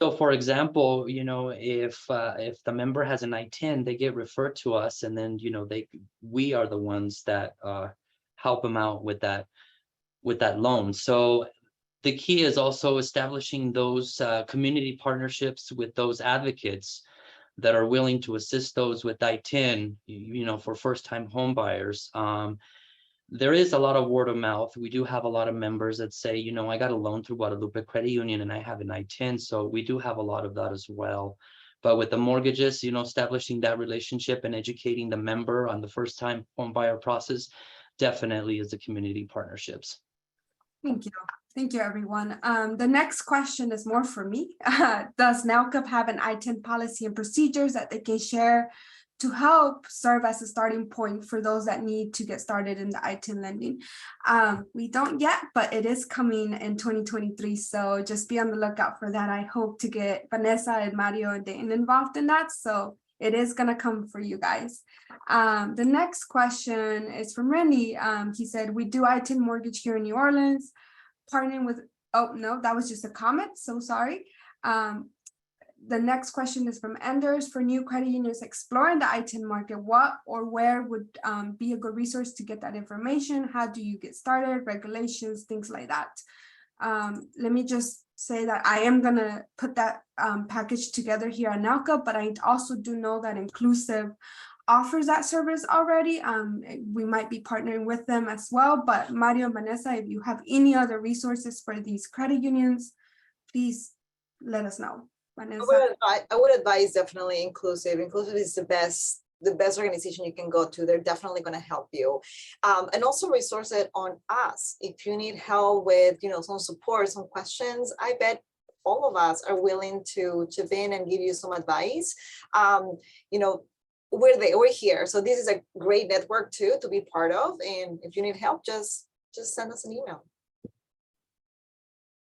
So for example, if the member has an ITIN, they get referred to us, and then, we are the ones that help them out with that loan. So the key is also establishing those community partnerships with those advocates that are willing to assist those with ITIN, for first-time home buyers. There is a lot of word of mouth. We do have a lot of members that say, I got a loan through Guadalupe Credit Union and I have an ITIN. So we do have a lot of that as well. But with the mortgages, establishing that relationship and educating the member on the first time home buyer process definitely is the community partnerships. Thank you. Thank you, everyone. The next question is more for me. Does NLCUP have an ITIN policy and procedures that they can share to help serve as a starting point for those that need to get started in the ITIN lending? We don't yet, but it is coming in 2023. So just be on the lookout for that. I hope to get Vanessa and Mario and Dayton involved in that. So it is going to come for you guys. The next question is from Randy. He said, we do ITIN mortgage here in New Orleans, partnering with, oh no, that was just a comment. So sorry. The next question is from Anders. For new credit unions exploring the ITIN market, what or where would be a good resource to get that information? How do you get started? Regulations, things like that. Let me just say that I am going to put that package together here on NLCUP, but I also do know that Inclusive offers that service already. We might be partnering with them as well. But Mario and Vanessa, if you have any other resources for these credit unions, please let us know. I would advise definitely Inclusive. Inclusive is the best organization you can go to. They're definitely going to help you. And also resource it on us. If you need help with, some support, some questions, I bet all of us are willing to chip in and give you some advice. We're here. So this is a great network too to be part of. And if you need help, just send us an email.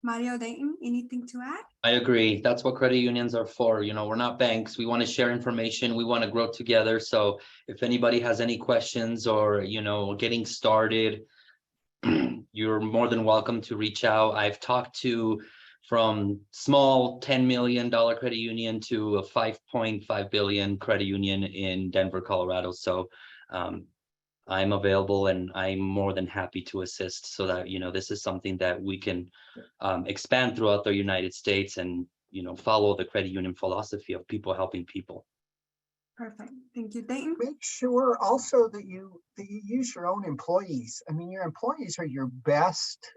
Mario, Dayton, anything to add? I agree. That's what credit unions are for. We're not banks. We want to share information. We want to grow together. So if anybody has any questions or, getting started, you're more than welcome to reach out. I've talked to from small $10 million credit union to a $5.5 billion credit union in Denver, Colorado. So I'm available and I'm more than happy to assist so that, this is something that we can expand throughout the United States and, follow the credit union philosophy of people helping people. Perfect. Thank you, Dayton. Make sure also that you use your own employees. I mean, your employees are your best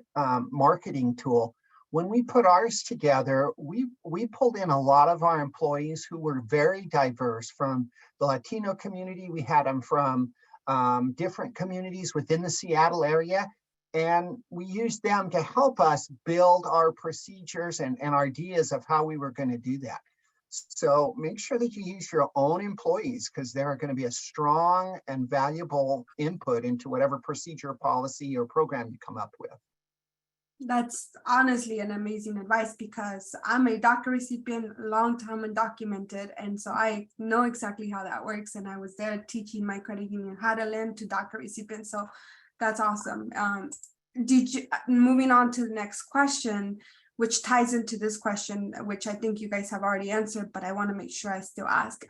marketing tool. When we put ours together, we pulled in a lot of our employees who were very diverse from the Latino community. We had them from different communities within the Seattle area. And we used them to help us build our procedures and ideas of how we were going to do that. So make sure that you use your own employees, because they're going to be a strong and valuable input into whatever procedure, policy, or program you come up with. That's honestly an amazing advice, because I'm a DACA recipient, long time undocumented, and so I know exactly how that works. And I was there teaching my credit union how to lend to DACA recipients. So that's awesome. Moving on to the next question, which ties into this question, which I think you guys have already answered, but I want to make sure I still ask.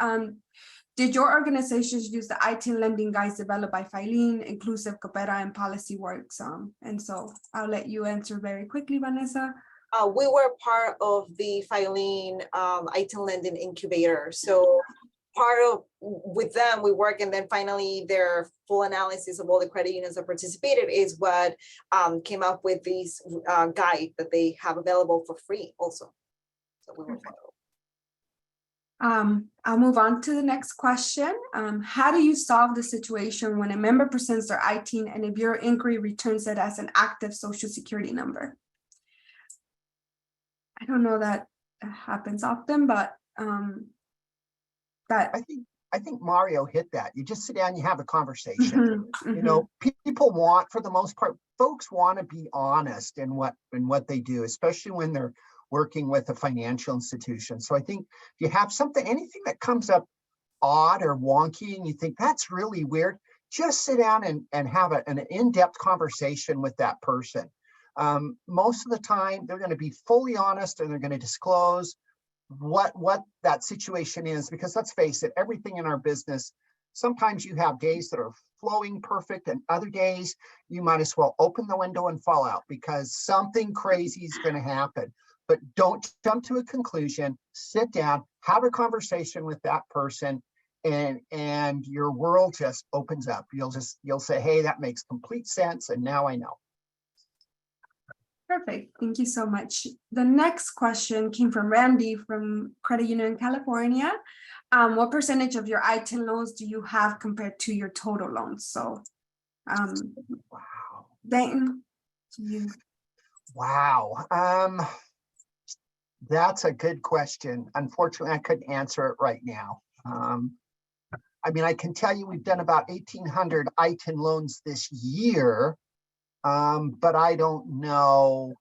Did your organizations use the ITIN lending guides developed by Filene, Inclusive, Coopera, and PolicyWorks? And so I'll let you answer very quickly, Vanessa. We were part of the Filene ITIN lending incubator. So with them, we work, and then finally their full analysis of all the credit unions that participated is what came up with these guide that they have available for free also. So we were part of it. I'll move on to the next question. How do you solve the situation when a member presents their ITIN and a bureau inquiry returns it as an active social security number? I don't know that happens often, but I think Mario hit that. You just sit down, you have a conversation. You know, people want, for the most part, folks want to be honest in what they do, especially when they're working with a financial institution. So I think if you have anything that comes up odd or wonky and you think that's really weird, just sit down and have an in-depth conversation with that person. Most of the time, they're going to be fully honest, and they're going to disclose what that situation is, because let's face it, everything in our business, sometimes you have days that are flowing perfect, and other days you might as well open the window and fall out because something crazy is going to happen. But don't jump to a conclusion. Sit down, have a conversation with that person, and your world just opens up. You'll say, hey, that makes complete sense, and now I know. Perfect. Thank you so much. The next question came from Randy from Credit Union California. What percentage of your ITIN loans do you have compared to your total loans? So, wow. Dayton, Wow. That's a good question. Unfortunately, I couldn't answer it right now. I mean, I can tell you we've done about 1,800 ITIN loans this year, but I don't know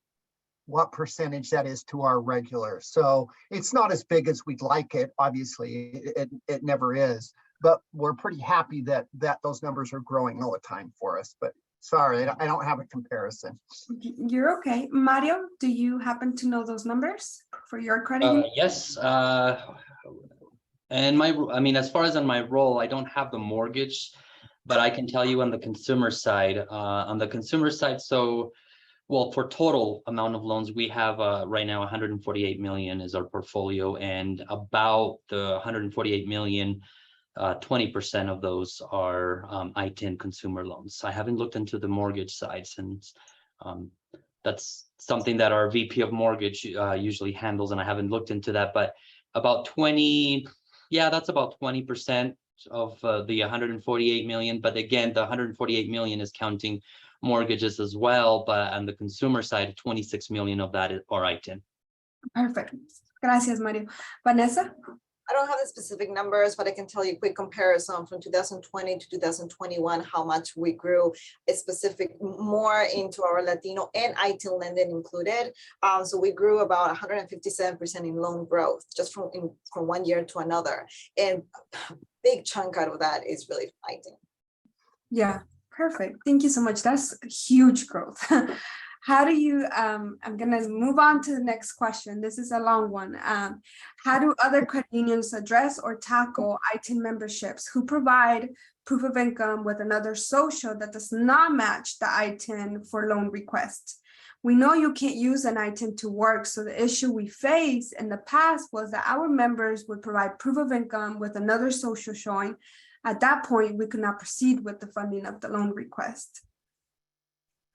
what percentage that is to our regular. So it's not as big as we'd like it. Obviously, it never is, but we're pretty happy that those numbers are growing all the time for us. But sorry, I don't have a comparison. You're okay. Mario, do you happen to know those numbers for your credit union? Yes. And as far as in my role, I don't have the mortgage, but I can tell you on the consumer side, so, well, for total amount of loans, we have right now 148 million is our portfolio, and about the 148 million, 20% of those are ITIN consumer loans. I haven't looked into the mortgage side since that's something that our VP of mortgage usually handles, and I haven't looked into that, but about 20, yeah, that's about 20% of the 148 million. But again, the 148 million is counting mortgages as well, but on the consumer side, 26 million of that are ITIN. Perfect. Gracias, Mario. Vanessa? I don't have the specific numbers, but I can tell you a quick comparison from 2020 to 2021, how much we grew more into our Latino and ITIN lending included. So we grew about 157% in loan growth just from one year to another. And a big chunk out of that is really ITIN. Yeah, perfect. Thank you so much. That's huge growth. How do you, I'm gonna move on to the next question. This is a long one. How do other credit unions address or tackle ITIN memberships who provide proof of income with another social that does not match the ITIN for loan requests? We know you can't use an ITIN to work, so the issue we faced in the past was that our members would provide proof of income with another social showing. At that point, we could not proceed with the funding of the loan request.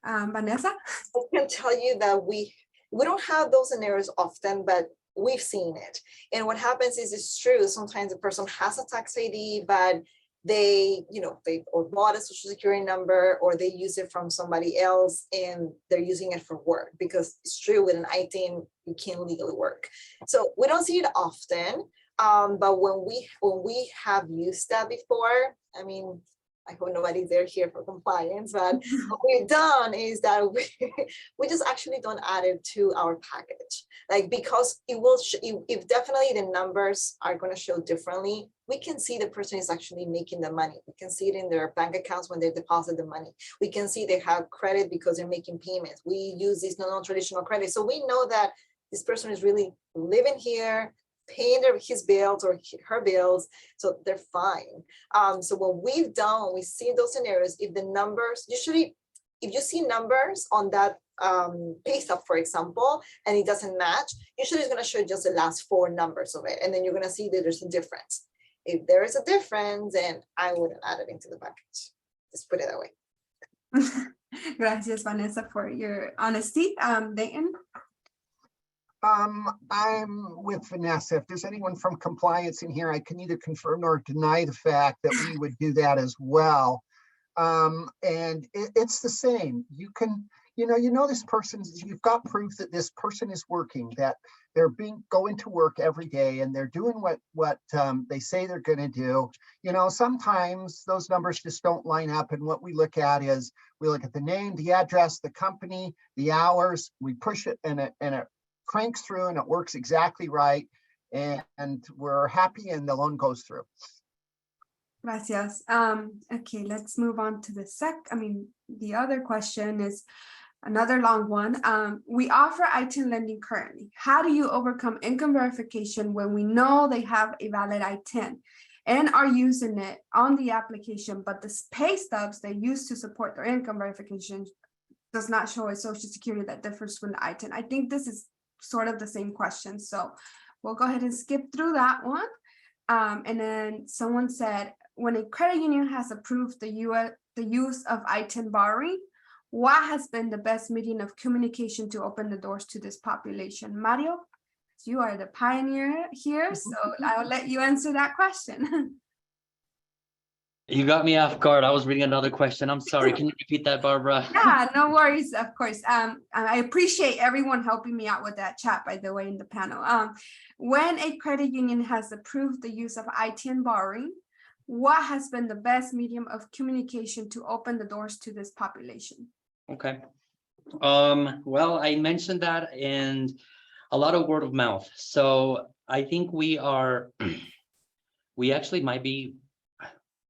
Vanessa? I can tell you that we don't have those scenarios often, but we've seen it. And what happens is, it's true, sometimes a person has a tax ID, but they, they or bought a social security number, or they use it from somebody else and they're using it for work, because it's true with an ITIN, you can't legally work. So we don't see it often. But when we have used that before, I mean, I hope nobody's there here for compliance, but what we've done is that we just actually don't add it to our package. Like, because it will, if definitely the numbers are going to show differently, we can see the person is actually making the money. We can see it in their bank accounts when they deposit the money. We can see they have credit because they're making payments. We use these non-traditional credit. So we know that this person is really living here, paying his bills or her bills, so they're fine. So what we've done when we see those scenarios, if the numbers, usually if you see numbers on that pay stub, for example, and it doesn't match, usually it's going to show just the last 4 numbers of it, and then you're going to see that there's a difference. If there is a difference, then I wouldn't add it into the package. Just put it that way. Gracias, Vanessa, for your honesty. Dayton? I'm with Vanessa. If there's anyone from compliance in here, I can neither confirm nor deny the fact that we would do that as well. And it's the same. You can, this person, you've got proof that this person is working, that they're going to work every day and they're doing what they say they're going to do. Sometimes those numbers just don't line up. And what we look at is we look at the name, the address, the company, the hours, we push it and it cranks through and it works exactly right. And we're happy and the loan goes through. Gracias. Okay, let's move on to the other question is another long one. We offer ITIN lending currently. How do you overcome income verification when we know they have a valid ITIN and are using it on the application, but the pay stubs they use to support their income verification does not show a social security that differs from the ITIN? I think this is sort of the same question, so we'll go ahead and skip through that one. And then someone said, when a credit union has approved the use of ITIN borrowing, what has been the best medium of communication to open the doors to this population? Mario, you are the pioneer here, so I'll let you answer that question. You got me off guard. I was reading another question. I'm sorry. Can you repeat that, Barbara? Yeah, no worries, of course. I appreciate everyone helping me out with that chat, by the way, in the panel. When a credit union has approved the use of ITIN borrowing, what has been the best medium of communication to open the doors to this population? Okay. Well, I mentioned that, and a lot of word of mouth. So I think we actually might be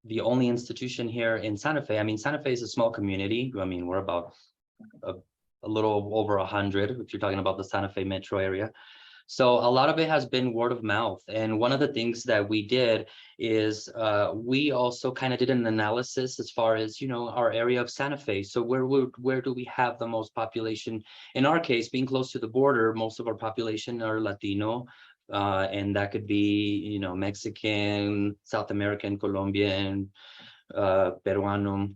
the only institution here in Santa Fe. I mean, Santa Fe is a small community. I mean, we're about a little over 100 if you're talking about the Santa Fe metro area. So a lot of it has been word of mouth. And one of the things that we did is we also kind of did an analysis as far as, our area of Santa Fe. So where do we have the most population? In our case, being close to the border, most of our population are Latino. And that could be, Mexican, South American, Colombian, Peruano.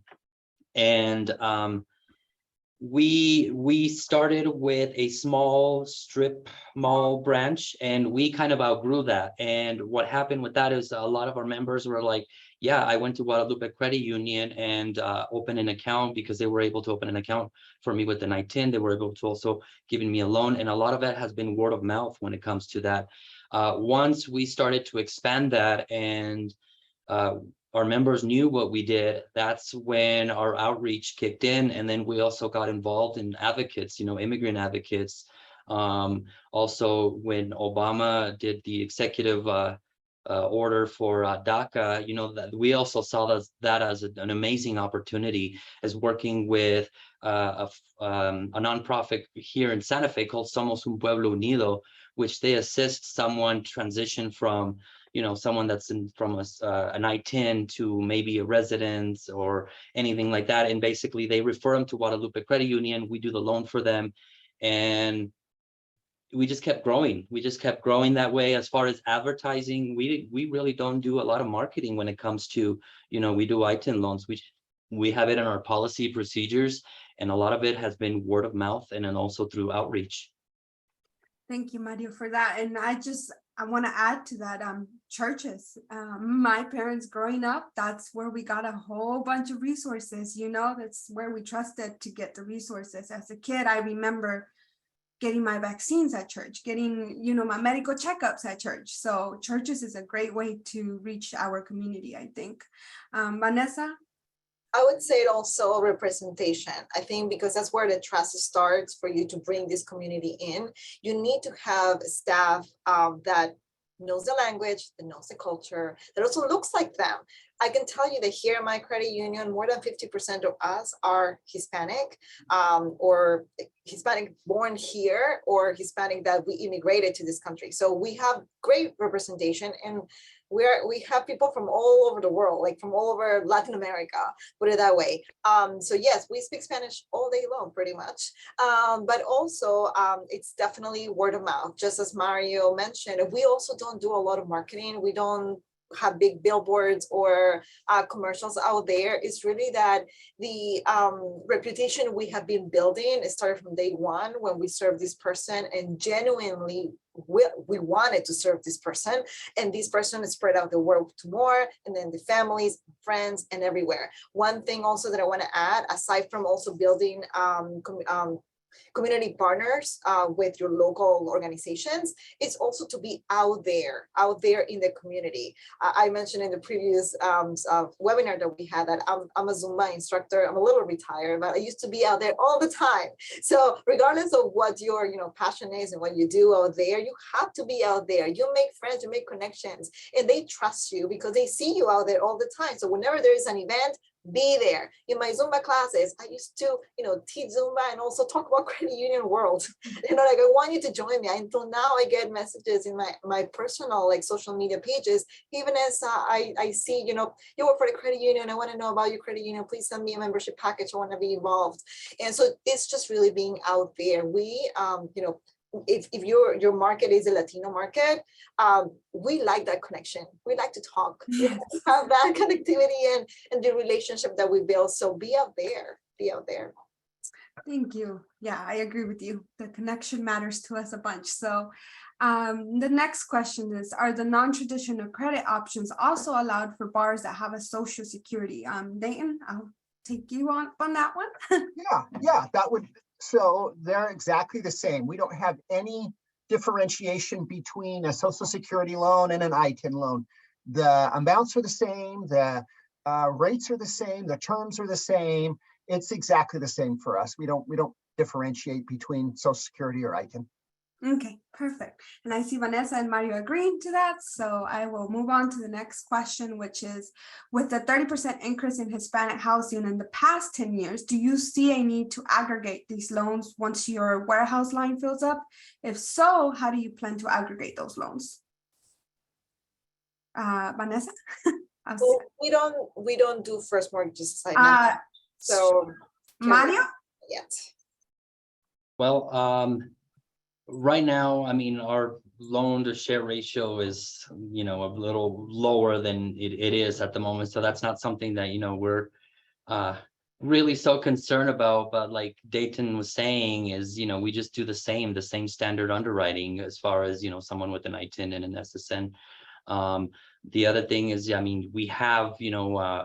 And we started with a small strip mall branch, and we kind of outgrew that. And what happened with that is a lot of our members were like, yeah, I went to Guadalupe Credit Union and opened an account, because they were able to open an account for me with an ITIN. They were able to also giving me a loan. And a lot of it has been word of mouth when it comes to that. Once we started to expand that and our members knew what we did, that's when our outreach kicked in. And then we also got involved in advocates, immigrant advocates. Also, when Obama did the executive order for DACA, that we also saw that as an amazing opportunity, as working with a nonprofit here in Santa Fe called Somos Un Pueblo Unido, which they assist someone transition from someone that's from an ITIN to maybe a residence or anything like that. And basically they refer them to Guadalupe Credit Union. We do the loan for them. And we just kept growing. We just kept growing that way. As far as advertising, we really don't do a lot of marketing when it comes to, we do ITIN loans. We have it in our policy procedures, and a lot of it has been word of mouth and then also through outreach. Thank you, Mario, for that. And I want to add to that, churches. My parents growing up, that's where we got a whole bunch of resources, that's where we trusted to get the resources. As a kid, I remember getting my vaccines at church, getting, my medical checkups at church. So churches is a great way to reach our community, I think. Vanessa? I would say also representation. I think because that's where the trust starts for you to bring this community in. You need to have staff that knows the language, that knows the culture, that also looks like them. I can tell you that here in my credit union, more than 50% of us are Hispanic or Hispanic born here or Hispanic that we immigrated to this country. So we have great representation, and we have people from all over the world, like from all over Latin America, put it that way. So yes, we speak Spanish all day long, pretty much. But also it's definitely word of mouth. Just as Mario mentioned, we also don't do a lot of marketing. We don't have big billboards or commercials out there. It's really that the reputation we have been building, it started from day one when we served this person, and genuinely we wanted to serve this person, and this person is spread out the word to more, and then the families, friends, and everywhere. One thing also that I want to add, aside from also building community partners with your local organizations, is also to be out there in the community. I mentioned in the previous webinar that we had that I'm a Zumba instructor. I'm a little retired, but I used to be out there all the time. So regardless of what your passion is and what you do out there, you have to be out there. You make friends, you make connections, and they trust you because they see you out there all the time. So whenever there is an event, be there. In my Zumba classes, I used to, teach Zumba and also talk about credit union world. Like, I want you to join me. Until now, I get messages in my personal social media pages, even as I see, you work for the credit union. I want to know about your credit union. Please send me a membership package. I want to be involved. And so it's just really being out there. We, if your market is a Latino market, we like that connection. We like to talk. We like to have that connectivity and the relationship that we build. So be out there. Be out there. Thank you. Yeah, I agree with you. The connection matters to us a bunch. So the next question is, are the non-traditional credit options also allowed for bars that have a social security? Dayton, I'll take you on that one. Yeah, that would. So they're exactly the same. We don't have any differentiation between a Social Security loan and an ITIN loan. The amounts are the same, the rates are the same, the terms are the same. It's exactly the same for us. We don't differentiate between Social Security or ITIN. Okay, perfect. And I see Vanessa and Mario agreeing to that. So I will move on to the next question, which is, with the 30% increase in Hispanic housing in the past 10 years, do you see a need to aggregate these loans once your warehouse line fills up? If so, how do you plan to aggregate those loans? Vanessa? Well, we don't do first mortgages like so Mario? Yet. Well, right now, I mean, our loan to share ratio is, a little lower than it is at the moment. So that's not something that, we're really so concerned about. But like Dayton was saying is, we just do the same standard underwriting as far as, someone with an ITIN and an SSN. The other thing is, I mean, we have,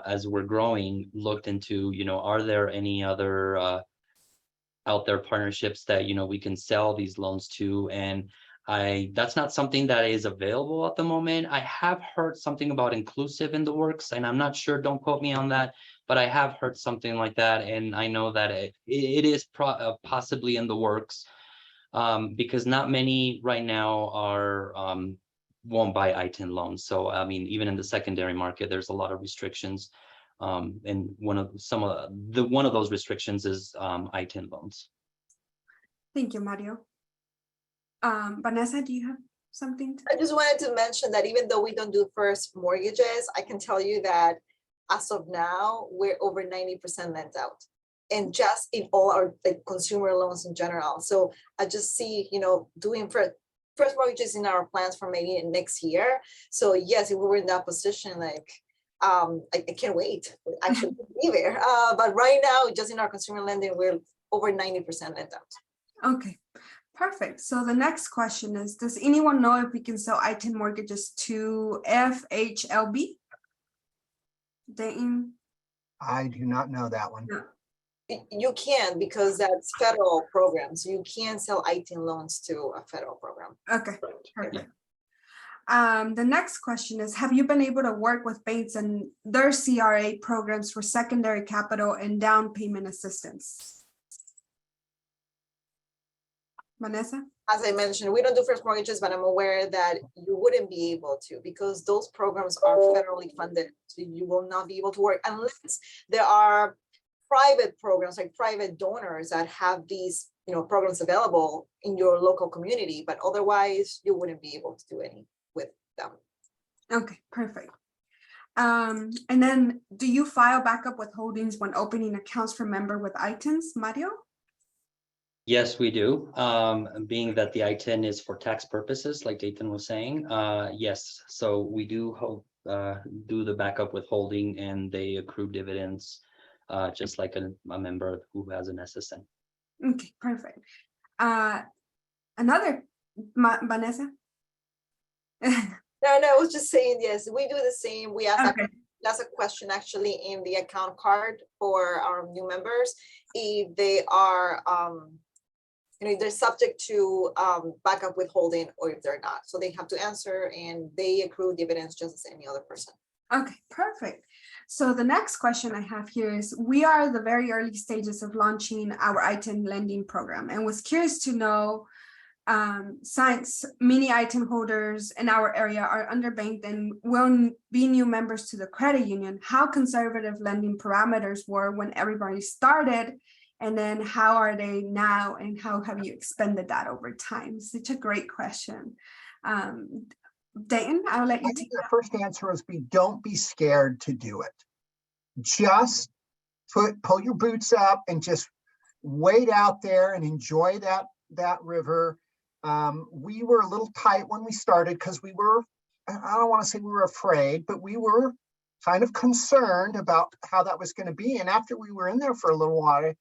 as we're growing, looked into, are there any other out there partnerships that we can sell these loans to, and that's not something that is available at the moment. I have heard something about inclusive in the works, and I'm not sure, don't quote me on that, but I have heard something like that, and I know that it is possibly in the works, because not many right now are won't buy ITIN loans. So I mean, even in the secondary market, there's a lot of restrictions. And one of those restrictions is ITIN loans. Thank you, Mario. Vanessa, do you have something? I just wanted to mention that even though we don't do first mortgages, I can tell you that as of now, we're over 90% lent out, and just in all our consumer loans in general. So I just see, doing first mortgages in our plans for maybe next year. So yes, if we were in that position, I can't wait actually to be there. But right now, just in our consumer lending, we're over 90% lent out. Okay, Perfect. So the next question is, does anyone know if we can sell ITIN mortgages to FHLB? Dayton? I do not know that one. No. You can, because that's federal programs. You can sell ITIN loans to a federal program. Okay, Right. perfect. The next question is, have you been able to work with banks and their CRA programs for secondary capital and down payment assistance? Vanessa? As I mentioned, we don't do first mortgages, but I'm aware that you wouldn't be able to, because those programs are federally funded. So you will not be able to work unless there are private programs, like private donors that have these, programs available in your local community, but otherwise you wouldn't be able to do any with them. Okay, perfect. And then do you file backup withholdings when opening accounts for member with ITINs, Mario? Yes, we do. Being that the ITIN is for tax purposes, like Dayton was saying, yes. So we do do the backup withholding, and they accrue dividends, just like a member who has an SSN. Okay, perfect. Another, Vanessa? No, I was just saying, yes, we do the same. We ask Okay. that's a question actually in the account card for our new members. If they are, if they're subject to backup withholding or if they're not. So they have to answer, and they accrue dividends just as any other person. Okay, perfect. So the next question I have here is, we are at the very early stages of launching our ITIN lending program, and was curious to know, since many ITIN holders in our area are underbanked and will be new members to the credit union, how conservative lending parameters were when everybody started, and then how are they now, and how have you expanded that over time? Such a great question. Dayton, I'll let you I take think that. the first answer is don't be scared to do it. Just pull your boots up and just wade out there and enjoy that river. We were a little tight when we started because we were, I don't want to say we were afraid, but we were kind of concerned about how that was going to be. And after we were in there for a little while,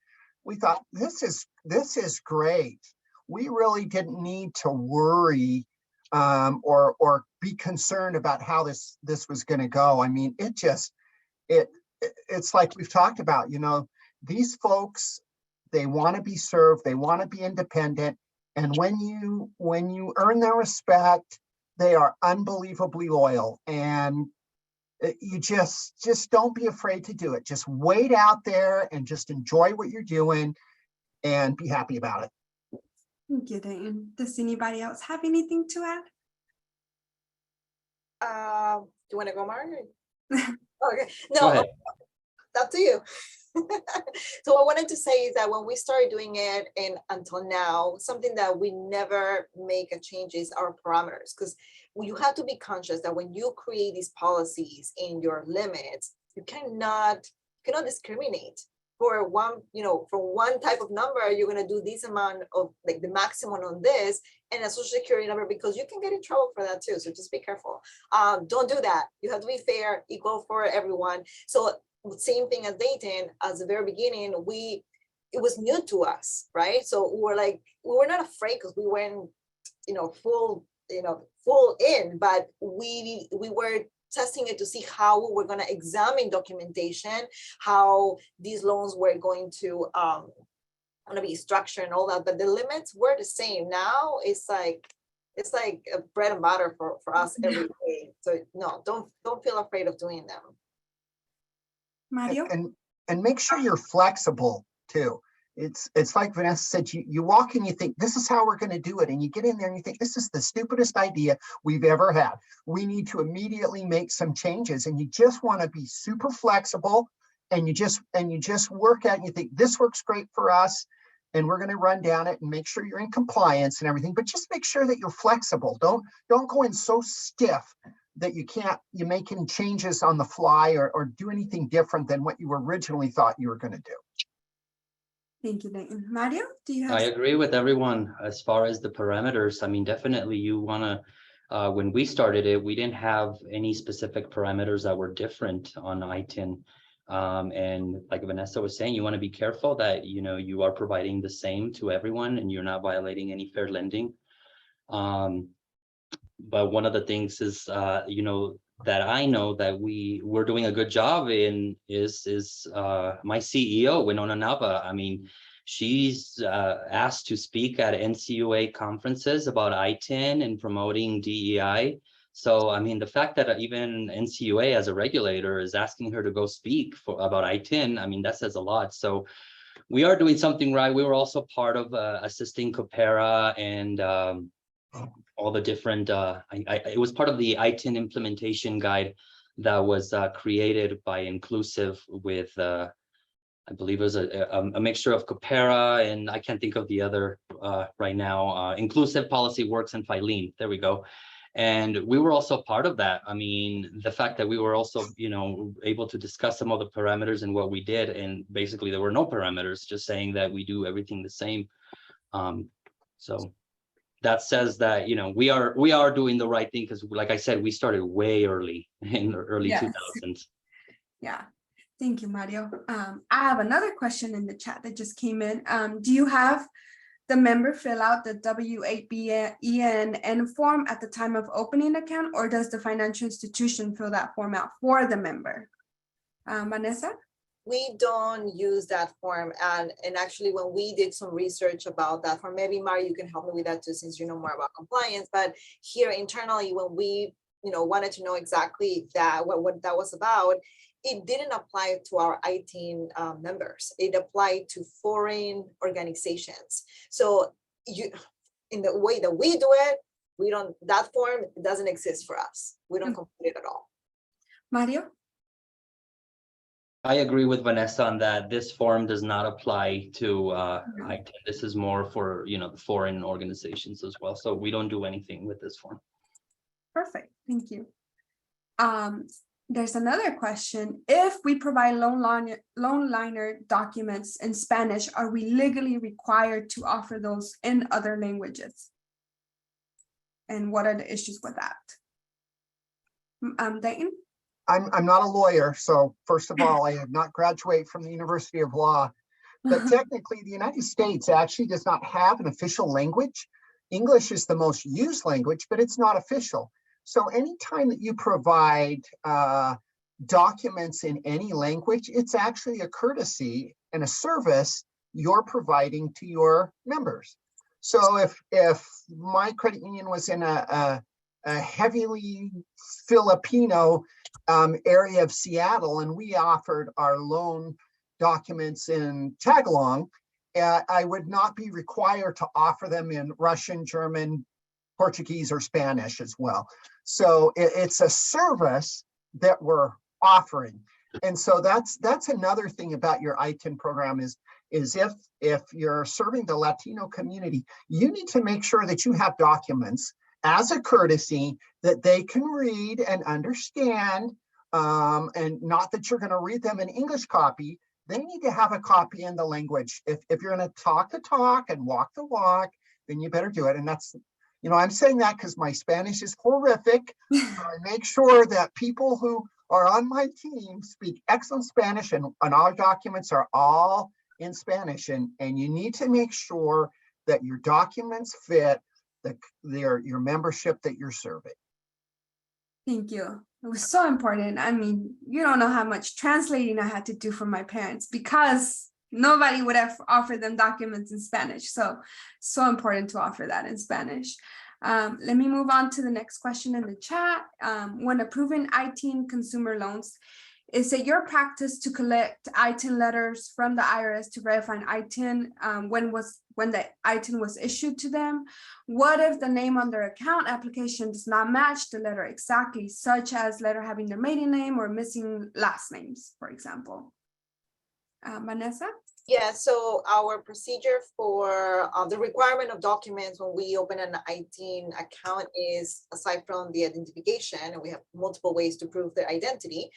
we thought, this is great. We really didn't need to worry or be concerned about how this was going to go. I mean, it's like we've talked about, these folks, they want to be served, they want to be independent. And when you earn their respect, they are unbelievably loyal. And you just don't be afraid to do it. Just wait out there and just enjoy what you're doing and be happy about it. Thank you, Dayton. Does anybody else have anything to add? Do you want to go, Mark? Okay, Go no, ahead. up to you. So what I wanted to say is that when we started doing it, and until now, something that we never make a change is our parameters, because you have to be conscious that when you create these policies in your limits, you cannot discriminate. For one, for one type of number, you're going to do this amount of, like, the maximum on this, and a social security number, because you can get in trouble for that too. So just be careful. Don't do that. You have to be fair, equal for everyone. So same thing as Dayton, as the very beginning, it was new to us, right? So we were not afraid because we went, full in, but we were testing it to see how we were going to examine documentation, how these loans were going to be structured and all that, but the limits were the same. Now it's like a bread and butter for us every day. So no, don't feel afraid of doing them. Mario? And make sure you're flexible too. It's like Vanessa said, you walk in, you think, this is how we're going to do it. And you get in there and you think, this is the stupidest idea we've ever had. We need to immediately make some changes. And you just want to be super flexible, and you just work at it and you think, this works great for us, and we're going to run down it and make sure you're in compliance and everything. But just make sure that you're flexible. Don't go in so stiff that you make any changes on the fly or do anything different than what you originally thought you were going to do. Thank you, Dayton. Mario, do you have? I agree with everyone as far as the parameters. I mean, definitely you want to, when we started it, we didn't have any specific parameters that were different on ITIN. And like Vanessa was saying, you want to be careful that, you know, you are providing the same to everyone and you're not violating any fair lending. But one of the things is, you know, that I know that we're doing a good job in is my CEO, Winona Nava. I mean, she's asked to speak at NCUA conferences about ITIN and promoting DEI. So, I mean, the fact that even NCUA as a regulator is asking her to go speak about ITIN, I mean, that says a lot. So we are doing something right. We were also part of assisting Coopera and all the different, it was part of the ITIN implementation guide that was created by Inclusive with, I believe it was a mixture of Coopera and I can't think of the other right now, Inclusive Policy Works and Filene, there we go. And we were also part of that. I mean, the fact that we were also, you know, able to discuss some of the parameters and what we did, and basically there were no parameters, just saying that we do everything the same. So that says that, you know, we are doing the right thing, because like I said, we started way early in the early 2000s. Yeah, thank you, Mario. I have another question in the chat that just came in. Do you have the member fill out the W8BEN form at the time of opening an account, or does the financial institution fill that form out for the member? Vanessa? We don't use that form, and actually when we did some research about that form, maybe Mario, you can help me with that too, since you know more about compliance, but here internally, when we, you know, wanted to know exactly that what that was about, it didn't apply to our ITIN members. It applied to foreign organizations. So you, in the way that we do it, we don't, that form doesn't exist for us. We don't complete it at all. Mario? I agree with Vanessa on that. This form does not apply to ITIN. This is more for, you know, the foreign organizations as well. So we don't do anything with this form. Perfect, thank you. There's another question. If we provide loan liner documents in Spanish, are we legally required to offer those in other languages? And what are the issues with that? Dayton? I'm not a lawyer, so first of all, I have not graduated from the University of Law, but technically the United States actually does not have an official language. English is the most used language, but it's not official. So anytime that you provide documents in any language, it's actually a courtesy and a service you're providing to your members. So if my credit union was in a heavily Filipino area of Seattle and we offered our loan documents in Tagalog, I would not be required to offer them in Russian, German, Portuguese, or Spanish as well. So it's a service that we're offering. And so that's another thing about your ITIN program is if you're serving the Latino community, you need to make sure that you have documents as a courtesy that they can read and understand, and not that you're going to read them in English copy. They need to have a copy in the language. If you're going to talk the talk and walk the walk, then you better do it. And that's, you know, I'm saying that because my Spanish is horrific. So I make sure that people who are on my team speak excellent Spanish, and our documents are all in Spanish. And you need to make sure that your documents fit your membership that you're serving. Thank you. It was so important. I mean, you don't know how much translating I had to do for my parents because nobody would have offered them documents in Spanish. So important to offer that in Spanish. Let me move on to the next question in the chat. When approving ITIN consumer loans, is it your practice to collect ITIN letters from the IRS to verify an ITIN when the ITIN was issued to them? What if the name on their account application does not match the letter exactly, such as letter having their maiden name or missing last names, for example? Vanessa? Yeah, so our procedure for the requirement of documents when we open an ITIN account is, aside from the identification, and we have multiple ways to prove their identity,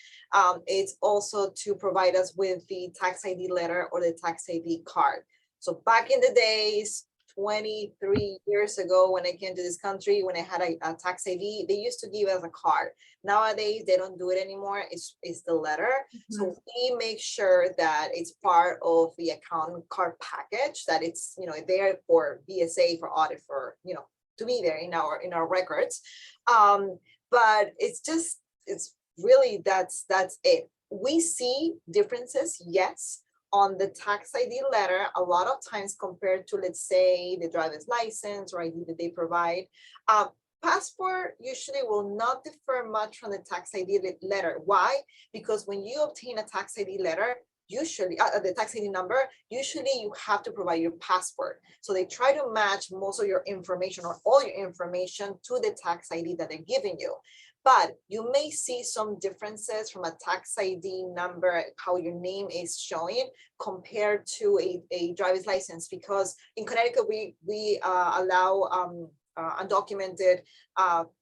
it's also to provide us with the tax ID letter or the tax ID card. So back in the days, 23 years ago when I came to this country, when I had a tax ID, they used to give us a card. Nowadays, they don't do it anymore. It's the letter. So we make sure that it's part of the account card package, that it's, you know, there for BSA, for audit, for, you know, to be there in our records. But it's really, that's it. We see differences, yes, on the tax ID letter, a lot of times compared to, let's say, the driver's license or ID that they provide. Passport usually will not differ much from the tax ID letter. Why? Because when you obtain a tax ID letter, usually the tax ID number, usually you have to provide your passport. So they try to match most of your information or all your information to the tax ID that they're giving you. But you may see some differences from a tax ID number, how your name is showing compared to a driver's license, because in Connecticut, we allow undocumented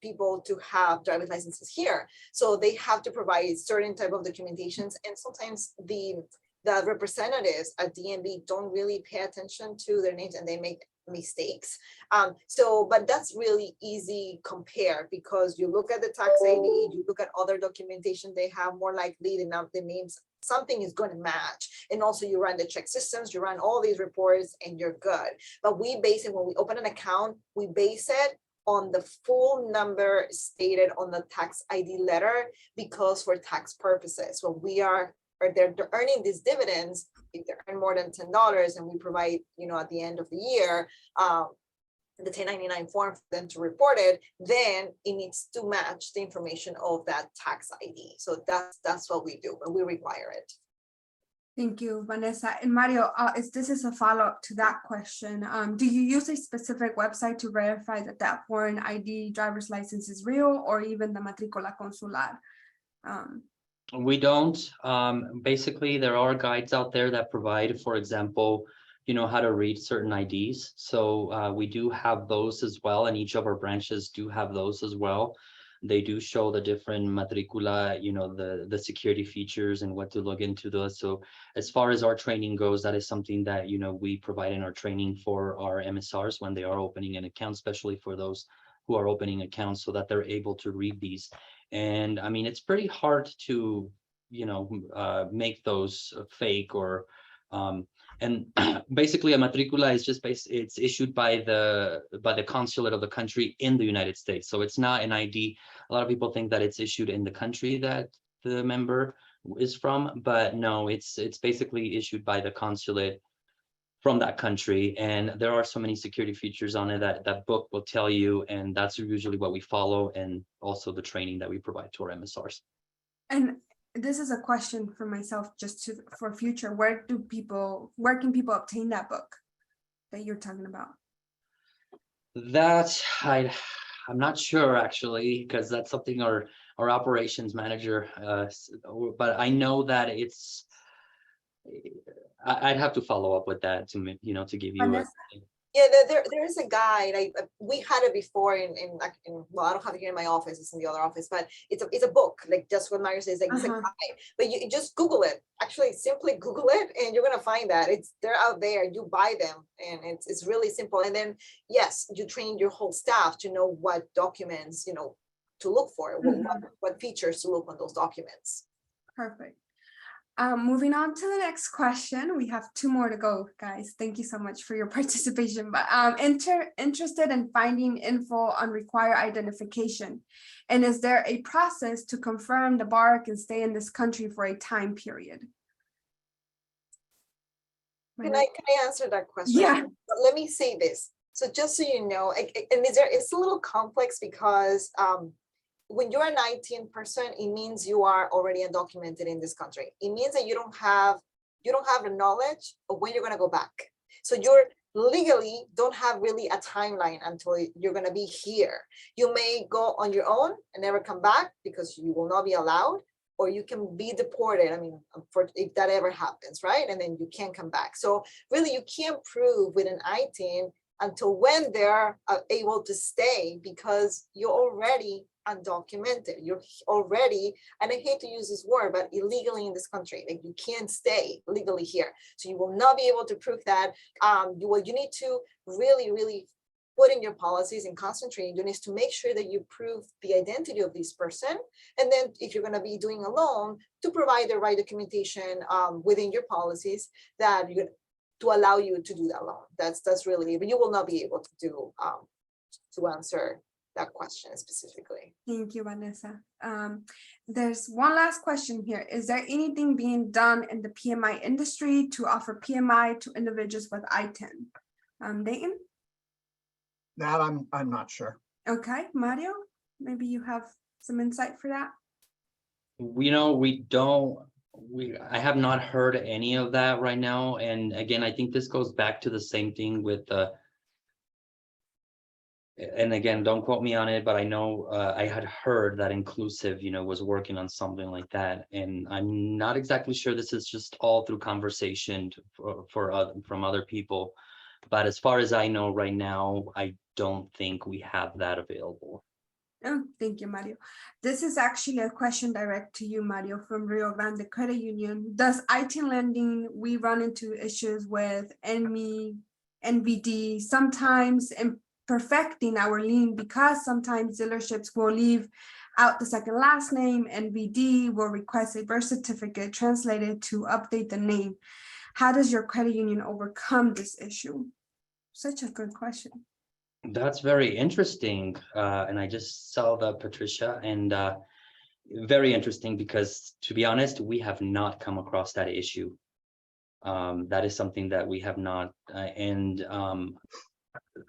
people to have driver's licenses here. So they have to provide certain type of documentations, and sometimes the representatives at DMV don't really pay attention to their names and they make mistakes. But that's really easy compare, because you look at the tax ID, you look at other documentation they have, more likely the names, something is going to match. And also you run the check systems, you run all these reports and you're good. But we base it, when we open an account, we base it on the full number stated on the tax ID letter, because for tax purposes, when we are, or they're earning these dividends, if they earn more than $10 and we provide, you know, at the end of the year, the 1099 form for them to report it, then it needs to match the information of that tax ID. So that's what we do, but we require it. Thank you, Vanessa. And Mario, this is a follow-up to that question. Do you use a specific website to verify that that foreign ID driver's license is real, or even the matrícula consular? We don't. Basically, there are guides out there that provide, for example, you know, how to read certain IDs. So we do have those as well, and each of our branches do have those as well. They do show the different matricula, you know, the security features and what to look into those. So as far as our training goes, that is something that, you know, we provide in our training for our MSRs when they are opening an account, especially for those who are opening accounts, so that they're able to read these. And I mean, it's pretty hard to, you know, make those fake or, and basically a matricula is just it's issued by the consulate of the country in the United States. So it's not an ID. A lot of people think that it's issued in the country that the member is from, but no, it's basically issued by the consulate from that country. And there are so many security features on it that book will tell you, and that's usually what we follow, and also the training that we provide to our MSRs. And this is a question for myself, just for future. Where can people obtain that book that you're talking about? That I'm not sure, actually, because that's something our operations manager, but I know that it's, I'd have to follow up with that to, you know, to give you a, yeah, there is a guide. We had it before in well, I don't have it here in my office, it's in the other office, but it's a book, like just what Mario says, like it's a guide. But you just Google it, actually simply Google it, and you're gonna find that they're out there. You buy them, and it's really simple. And then yes, you train your whole staff to know what documents, you know, to look for, what features to look on those documents. Perfect. Moving on to the next question. We have 2 more to go, guys. Thank you so much for your participation. But interested in finding info on required identification. And is there a process to confirm the bar can stay in this country for a time period? Can I answer that question? Yeah. But let me say this. So just so you know, and it's a little complex, because when you're an ITIN person, it means you are already undocumented in this country. It means that you don't have the knowledge of when you're going to go back. So you're legally don't have really a timeline until you're going to be here. You may go on your own and never come back because you will not be allowed, or you can be deported. I mean, if that ever happens, right? And then you can't come back. So really, you can't prove with an ITIN until when they're able to stay, because you're already undocumented. You're already, and I hate to use this word, but illegally in this country. Like, you can't stay legally here. So you will not be able to prove that. You need to really put in your policies and concentrate units to make sure that you prove the identity of this person. And then if you're going to be doing a loan, to provide the right documentation within your policies that you to allow you to do that loan. That's really, but you will not be able to do to answer that question specifically. Thank you, Vanessa. There's one last question here. Is there anything being done in the PMI industry to offer PMI to individuals with ITIN? Dayton? That I'm not sure. Okay, Mario, maybe you have some insight for that. I have not heard any of that right now. And again, I think this goes back to the same thing with and again, don't quote me on it, but I know I had heard that Inclusive, was working on something like that. And I'm not exactly sure this is just all through conversation from other people. But as far as I know right now, I don't think we have that available. Oh, thank you, Mario. This is actually a question direct to you, Mario, from Rio Grande Credit Union. Does ITIN lending, we run into issues with NVD, sometimes perfecting our lien, because sometimes dealerships will leave out the second last name. NVD will request a birth certificate translated to update the name. How does your credit union overcome this issue? Such a good question. That's very interesting. And I just saw that, Patricia, and very interesting, because to be honest, we have not come across that issue. That is something that we have not.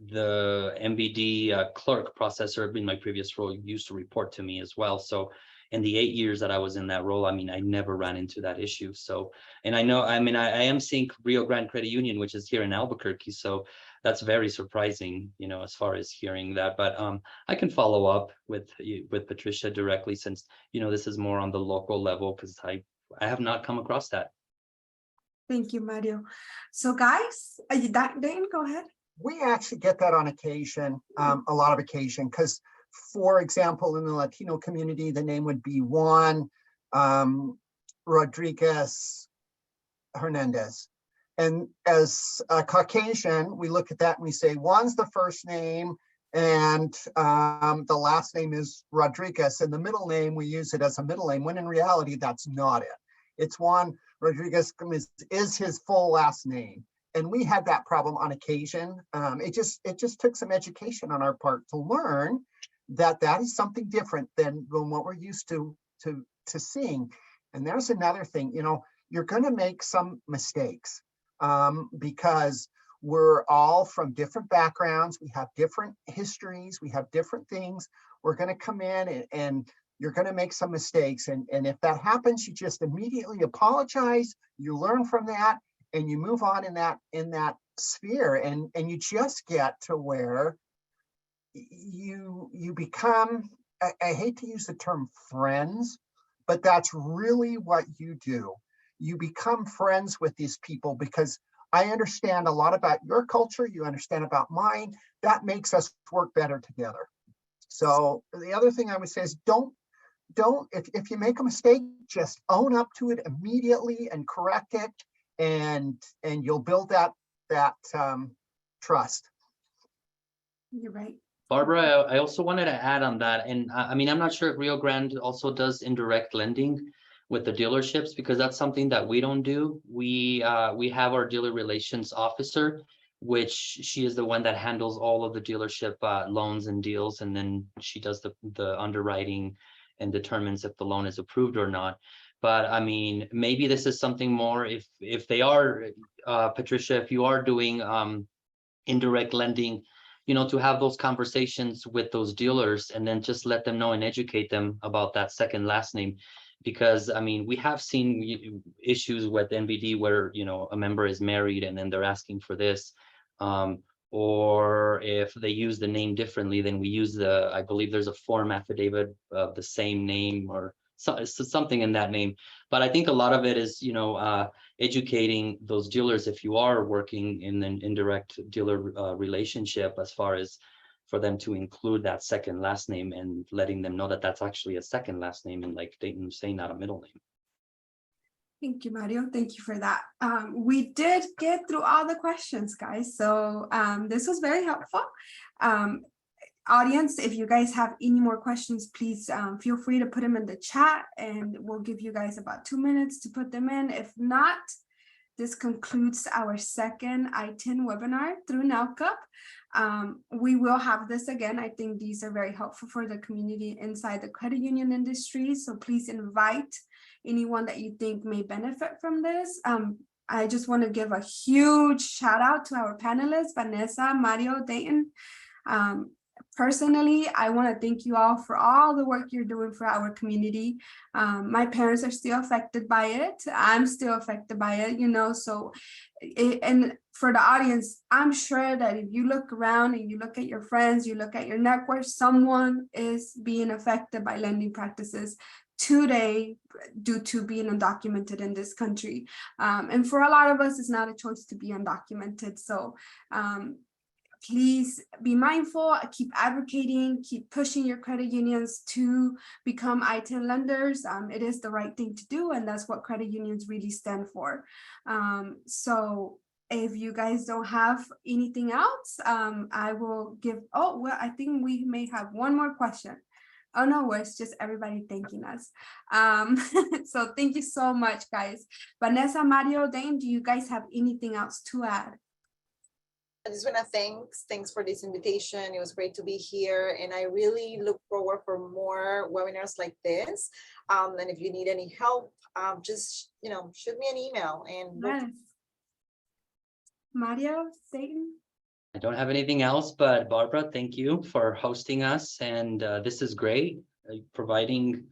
The MBD clerk processor in my previous role used to report to me as well. So in the 8 years that I was in that role, I never ran into that issue. So, and I know, I am seeing Rio Grande Credit Union, which is here in Albuquerque. So that's very surprising, as far as hearing that. But I can follow up with Patricia directly, since, this is more on the local level, because I have not come across that. Thank you, Mario. So guys, Dayton, go ahead. We actually get that on occasion, a lot of occasion, because, for example, in the Latino community, the name would be Juan Rodriguez Hernandez. And as a Caucasian, we look at that and we say, Juan's the first name, and the last name is Rodriguez, and the middle name, we use it as a middle name, when in reality, that's not it. It's Juan Rodriguez is his full last name. And we had that problem on occasion. It just took some education on our part to learn that is something different than what we're used to seeing. And there's another thing, you're going to make some mistakes because we're all from different backgrounds. We have different histories. We have different things. We're going to come in and you're going to make some mistakes. And if that happens, you just immediately apologize. You learn from that, and you move on in that sphere, and you just get to where you become, I hate to use the term friends, but that's really what you do. You become friends with these people because I understand a lot about your culture, you understand about mine. That makes us work better together. So the other thing I would say is if you make a mistake, just own up to it immediately and correct it. And you'll build that trust. You're right. Barbara, I also wanted to add on that. And I'm not sure if Rio Grande also does indirect lending with the dealerships, because that's something that we don't do. We have our dealer relations officer, which she is the one that handles all of the dealership loans and deals. And then she does the underwriting and determines if the loan is approved or not. But maybe this is something more if they are, Patricia, if you are doing indirect lending, to have those conversations with those dealers and then just let them know and educate them about that second last name. Because we have seen issues with NVD where, a member is married and then they're asking for this. Or if they use the name differently, then we use I believe there's a form affidavit of the same name or something in that name. But I think a lot of it is, educating those dealers, if you are working in an indirect dealer relationship, as far as for them to include that second last name, and letting them know that that's actually a second last name, and like Dayton was saying, not a middle name. Thank you, Mario. Thank you for that. We did get through all the questions, guys. So this was very helpful. Audience, if you guys have any more questions, please feel free to put them in the chat, and we'll give you guys about 2 minutes to put them in. If not, this concludes our second ITIN webinar through NLCUP. We will have this again. I think these are very helpful for the community inside the credit union industry. So please invite anyone that you think may benefit from this. I just want to give a huge shout out to our panelists, Vanessa, Mario, Dayton. Personally, I want to thank you all for all the work you're doing for our community. My parents are still affected by it. I'm still affected by it, you know, so, and for the audience, I'm sure that if you look around and you look at your friends, you look at your network, someone is being affected by lending practices today due to being undocumented in this country. And for a lot of us, it's not a choice to be undocumented. So, please be mindful, keep advocating, keep pushing your credit unions to become ITIN lenders. It is the right thing to do, and that's what credit unions really stand for. So if you guys don't have anything else, I will give, oh, well, I think we may have one more question. Oh no, it's just everybody thanking us. So thank you so much, guys. Vanessa, Mario, Dane, do you guys have anything else to add? I just want to thanks for this invitation. It was great to be here, and I really look forward for more webinars like this. And if you need any help, just shoot me an email. And Yes. Mario, Dayton? I don't have anything else, but Barbara, thank you for hosting us, and this is great, providing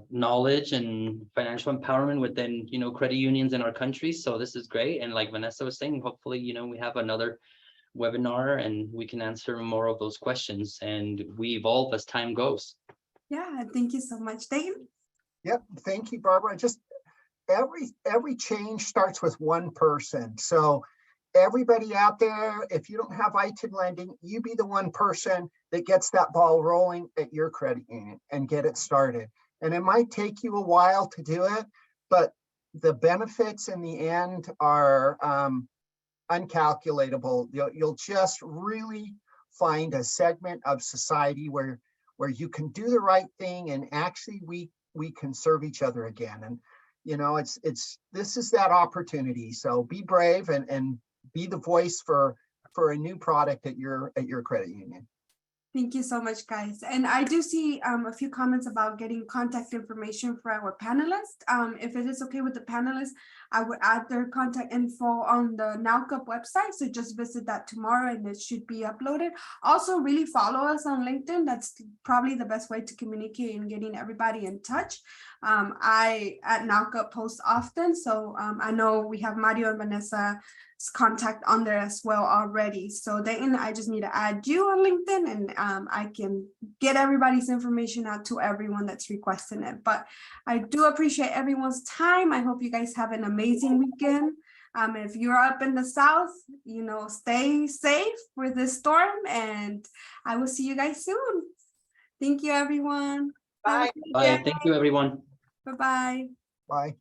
knowledge and financial empowerment within credit unions in our country. So this is great, and like Vanessa was saying, hopefully we have another webinar and we can answer more of those questions, and we evolve as time goes. Yeah, thank you so much, Dayton. Yep, thank you, Barbara. Just every change starts with one person. So everybody out there, if you don't have ITIN lending, you be the one person that gets that ball rolling at your credit union and get it started. And it might take you a while to do it, but the benefits in the end are uncalculatable. You'll just really find a segment of society where you can do the right thing, and actually we can serve each other again. And this is that opportunity. So be brave and be the voice for a new product at your credit union. Thank you so much, guys. And I do see a few comments about getting contact information for our panelists. If it is okay with the panelists, I would add their contact info on the NLCUP website. So just visit that tomorrow and it should be uploaded. Also, really follow us on LinkedIn. That's probably the best way to communicate and getting everybody in touch. I at NLCUP post often. So I know we have Mario and Vanessa's contact on there as well already. So Dayton, I just need to add you on LinkedIn, and I can get everybody's information out to everyone that's requesting it. But I do appreciate everyone's time. I hope you guys have an amazing weekend. If you're up in the South, stay safe with this storm, and I will see you guys soon. Thank you, everyone. bye. Bye. Thank you, everyone. Bye-bye. Bye.